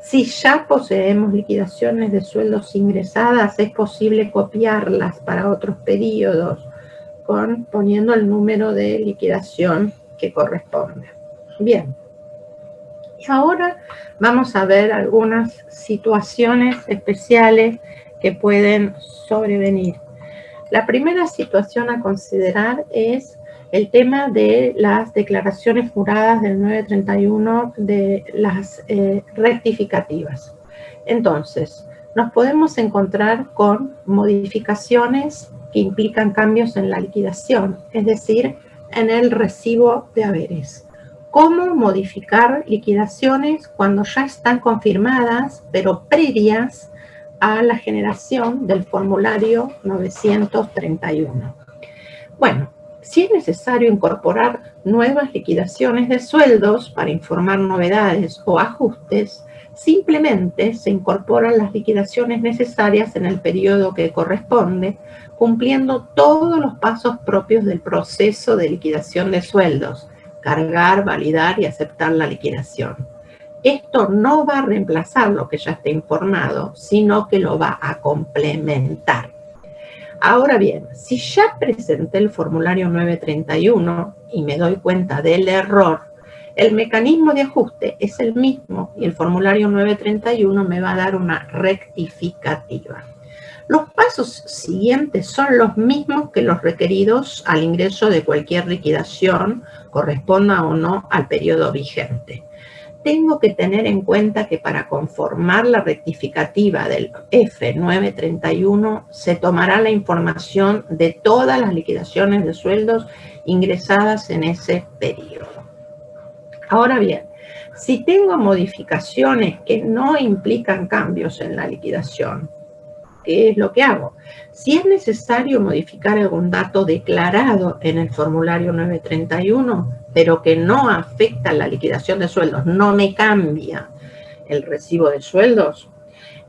[SPEAKER 2] Si ya poseemos liquidaciones de sueldos ingresadas, es posible copiarlas para otros periodos poniendo el número de liquidación que corresponde. Bien, y ahora vamos a ver algunas situaciones especiales que pueden sobrevenir. La primera situación a considerar es el tema de las declaraciones juradas del 931 de las rectificativas. Entonces, nos podemos encontrar con modificaciones que implican cambios en la liquidación, es decir, en el recibo de haberes. ¿Cómo modificar liquidaciones cuando ya están confirmadas, pero previas a la generación del formulario 931? Bueno, si es necesario incorporar nuevas liquidaciones de sueldos para informar novedades o ajustes, simplemente se incorporan las liquidaciones necesarias en el periodo que corresponde, cumpliendo todos los pasos propios del proceso de liquidación de sueldos: cargar, validar y aceptar la liquidación. Esto no va a reemplazar lo que ya esté informado, sino que lo va a complementar. Ahora bien, si ya presenté el formulario 931 y me doy cuenta del error, el mecanismo de ajuste es el mismo y el formulario 931 me va a dar una rectificativa. Los pasos siguientes son los mismos que los requeridos al ingreso de cualquier liquidación, corresponda o no al periodo vigente. Tengo que tener en cuenta que para conformar la rectificativa del F931 se tomará la información de todas las liquidaciones de sueldos ingresadas en ese periodo. Ahora bien, si tengo modificaciones que no implican cambios en la liquidación, ¿qué es lo que hago? Si es necesario modificar algún dato declarado en el formulario 931, pero que no afecta la liquidación de sueldos, no me cambia el recibo de sueldos,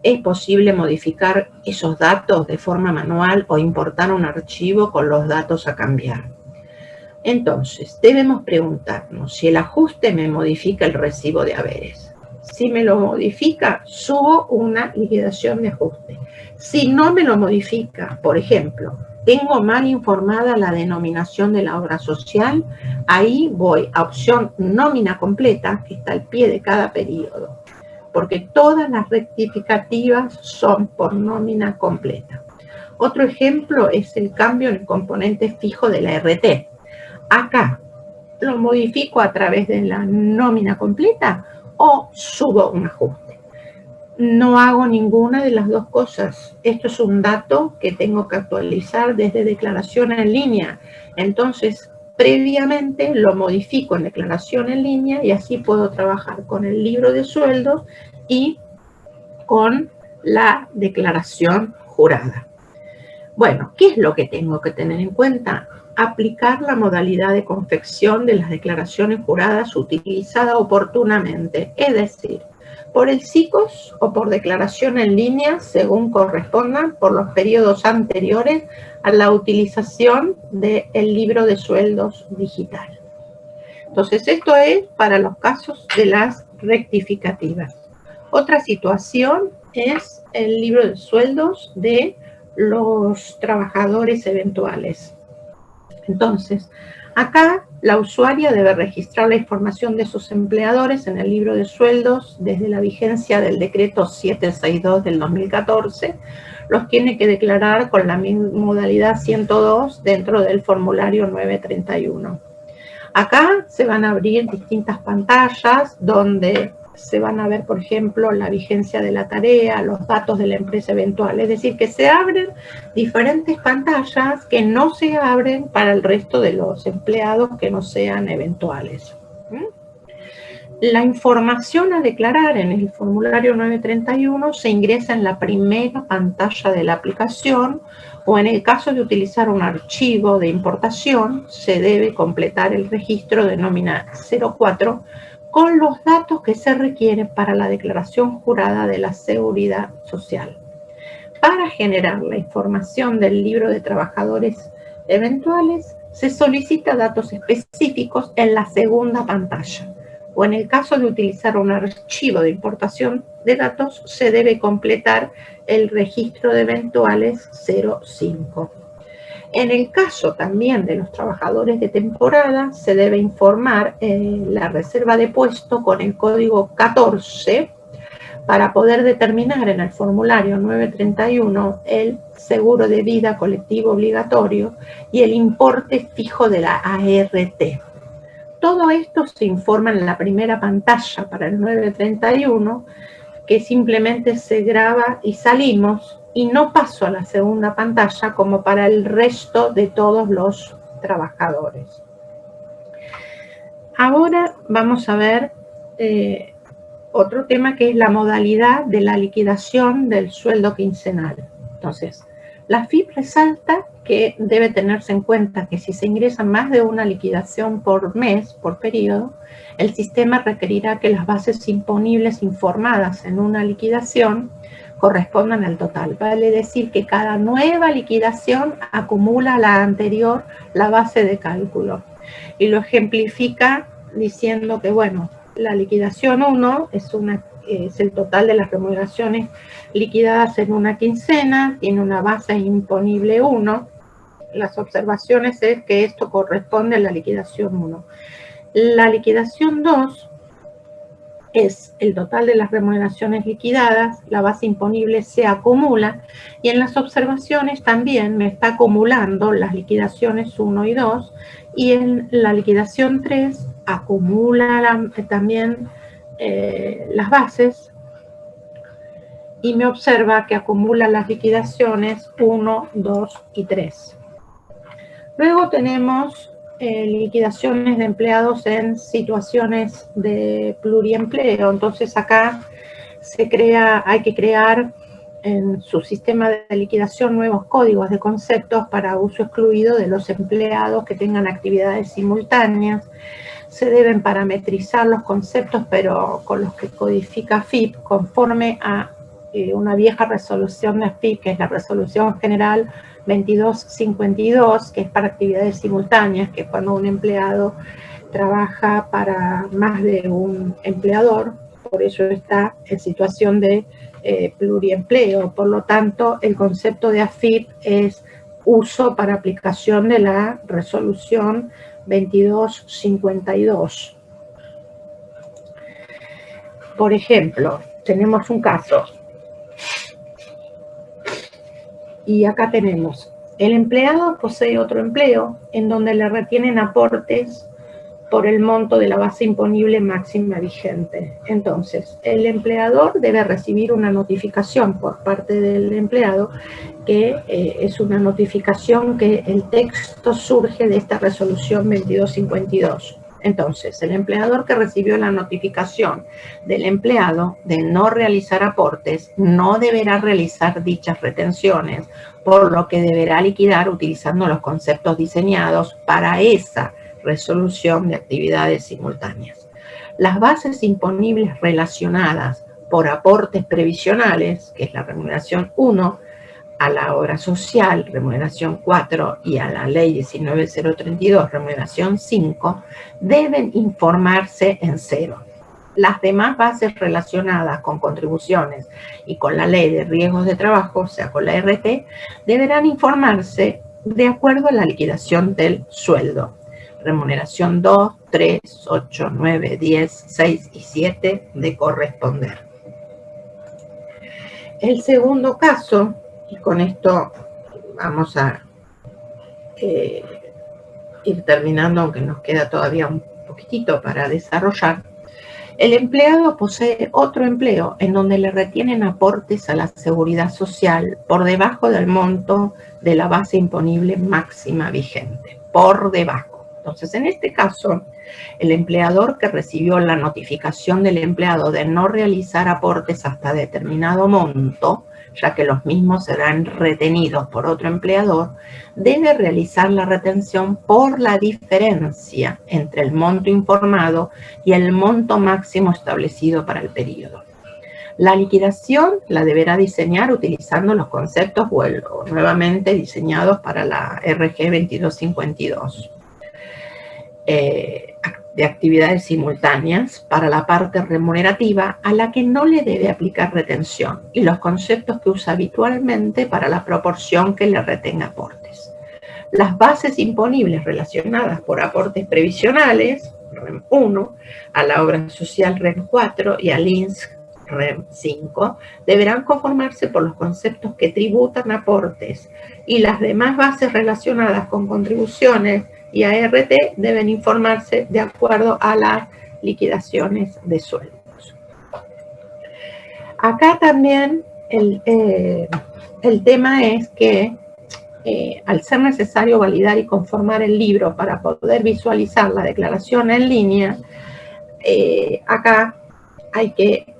[SPEAKER 2] es posible modificar esos datos de forma manual o importar un archivo con los datos a cambiar. Entonces, debemos preguntarnos si el ajuste me modifica el recibo de haberes. Si me lo modifica, subo una liquidación de ajuste. Si no me lo modifica, por ejemplo, tengo mal informada la denominación de la obra social, ahí voy a opción nómina completa, que está al pie de cada periodo, porque todas las rectificativas son por nómina completa. Otro ejemplo es el cambio en el componente fijo de la RT. Acá lo modifico a través de la nómina completa o subo un ajuste. No hago ninguna de las dos cosas. Esto es un dato que tengo que actualizar desde declaración en línea. Entonces, previamente lo modifico en declaración en línea y así puedo trabajar con el libro de sueldos y con la declaración jurada. Bueno, ¿qué es lo que tengo que tener en cuenta? Aplicar la modalidad de confección de las declaraciones juradas utilizada oportunamente, es decir, por el SICOS o por declaración en línea, según correspondan, por los periodos anteriores a la utilización del libro de sueldos digital. Entonces, esto es para los casos de las rectificativas. Otra situación es el libro de sueldos de los trabajadores eventuales. Entonces, acá la usuaria debe registrar la información de sus empleadores en el libro de sueldos desde la vigencia del decreto 762 del 2014. Los tiene que declarar con la modalidad 102 dentro del formulario 931. Acá se van a abrir distintas pantallas donde se van a ver, por ejemplo, la vigencia de la tarea, los datos de la empresa eventual. Es decir, que se abren diferentes pantallas que no se abren para el resto de los empleados que no sean eventuales. La información a declarar en el formulario 931 se ingresa en la primera pantalla de la aplicación, o en el caso de utilizar un archivo de importación, se debe completar el registro de nómina 04 con los datos que se requieren para la declaración jurada de la Seguridad Social. Para generar la información del libro de trabajadores eventuales, se solicita datos específicos en la segunda pantalla, o en el caso de utilizar un archivo de importación de datos, se debe completar el registro de eventuales 05. En el caso también de los trabajadores de temporada, se debe informar la reserva de puesto con el código 14 para poder determinar en el formulario 931 el seguro de vida colectivo obligatorio y el importe fijo de la ART. Todo esto se informa en la primera pantalla para el 931, que simplemente se graba y salimos, y no paso a la segunda pantalla como para el resto de todos los trabajadores. Ahora vamos a ver otro tema, que es la modalidad de la liquidación del sueldo quincenal. Entonces, la FIP resalta que debe tenerse en cuenta que si se ingresa más de una liquidación por mes, por periodo, el sistema requerirá que las bases imponibles informadas en una liquidación correspondan al total. Vale decir que cada nueva liquidación acumula a la anterior la base de cálculo. Y lo ejemplifica diciendo que, bueno, la liquidación 1 es el total de las remuneraciones liquidadas en una quincena, tiene una base imponible 1. Las observaciones es que esto corresponde a la liquidación 1. La liquidación 2 es el total de las remuneraciones liquidadas, la base imponible se acumula, y en las observaciones también me está acumulando las liquidaciones 1 y 2, y en la liquidación 3 acumula también las bases, y me observa que acumula las liquidaciones 1, 2 y 3. Luego tenemos liquidaciones de empleados en situaciones de pluriempleo. Entonces acá hay que crear en su sistema de liquidación nuevos códigos de conceptos para uso excluido de los empleados que tengan actividades simultáneas. Se deben parametrizar los conceptos, pero con los que codifica FIP, conforme a una vieja resolución de FIP, que es la Resolución General 2252, que es para actividades simultáneas, que es cuando un empleado trabaja para más de un empleador, por eso está en situación de pluriempleo. Por lo tanto, el concepto de AFIP es uso para aplicación de la Resolución 2252. Por ejemplo, tenemos un caso. Y acá tenemos, el empleado posee otro empleo en donde le retienen aportes por el monto de la base imponible máxima vigente. Entonces, el empleador debe recibir una notificación por parte del empleado, que es una notificación que el texto surge de esta resolución 2252. Entonces, el empleador que recibió la notificación del empleado de no realizar aportes no deberá realizar dichas retenciones, por lo que deberá liquidar utilizando los conceptos diseñados para esa resolución de actividades simultáneas. Las bases imponibles relacionadas por aportes previsionales, que es la remuneración 1, a la obra social, remuneración 4, y a la ley 19032, remuneración 5, deben informarse en 0. Las demás bases relacionadas con contribuciones y con la ley de riesgos de trabajo, o sea, con la RT, deberán informarse de acuerdo a la liquidación del sueldo. Remuneración 2, 3, 8, 9, 10, 6 y 7 de corresponder. El segundo caso, y con esto vamos a ir terminando, aunque nos queda todavía un poquitito para desarrollar. El empleado posee otro empleo en donde le retienen aportes a la seguridad social por debajo del monto de la base imponible máxima vigente, por debajo. Entonces, en este caso, el empleador que recibió la notificación del empleado de no realizar aportes hasta determinado monto, ya que los mismos serán retenidos por otro empleador, debe realizar la retención por la diferencia entre el monto informado y el monto máximo establecido para el periodo. La liquidación la deberá diseñar utilizando los conceptos nuevamente diseñados para la RG 2252. De actividades simultáneas para la parte remunerativa a la que no le debe aplicar retención y los conceptos que usa habitualmente para la proporción que le retenga aportes. Las bases imponibles relacionadas por aportes previsionales, REM 1, a la obra social REM 4 y al INSS REM 5, deberán conformarse por los conceptos que tributan aportes y las demás bases relacionadas con contribuciones y ART deben informarse de acuerdo a las liquidaciones de sueldos. Acá también el tema es que al ser necesario validar y conformar el libro para poder visualizar la declaración en línea, acá hay que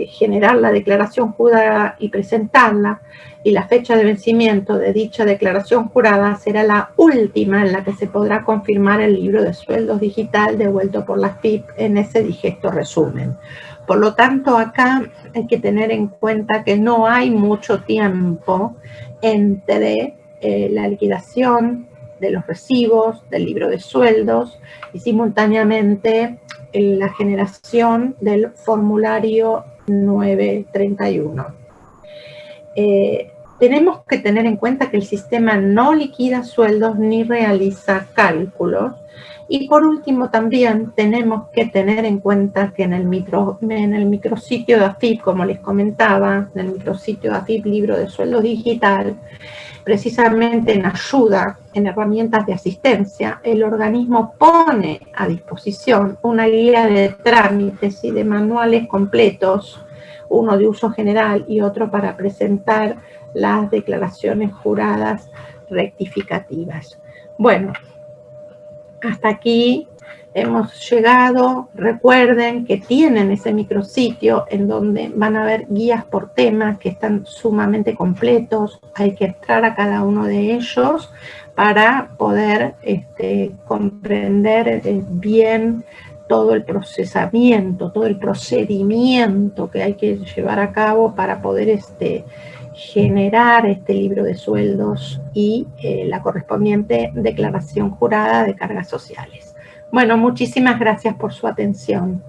[SPEAKER 2] generar la declaración jurada y presentarla, y la fecha de vencimiento de dicha declaración jurada será la última en la que se podrá confirmar el libro de sueldos digital devuelto por la FIP en ese digesto resumen. Por lo tanto, acá hay que tener en cuenta que no hay mucho tiempo entre la liquidación de los recibos, del libro de sueldos y simultáneamente la generación del formulario 931. Tenemos que tener en cuenta que el sistema no liquida sueldos ni realiza cálculos. Y por último también tenemos que tener en cuenta que en el micrositio de AFIP, como les comentaba, en el micrositio de AFIP Libro de Sueldos Digital, precisamente en ayuda, en herramientas de asistencia, el organismo pone a disposición una guía de trámites y de manuales completos, uno de uso general y otro para presentar las declaraciones juradas rectificativas. Bueno, hasta aquí hemos llegado. Recuerden que tienen ese micrositio en donde van a ver guías por temas que están sumamente completos. Hay que entrar a cada uno de ellos para poder comprender bien todo el procesamiento, todo el procedimiento que hay que llevar a cabo para poder generar este libro de sueldos y la correspondiente declaración jurada de cargas sociales. Bueno, muchísimas gracias por su atención.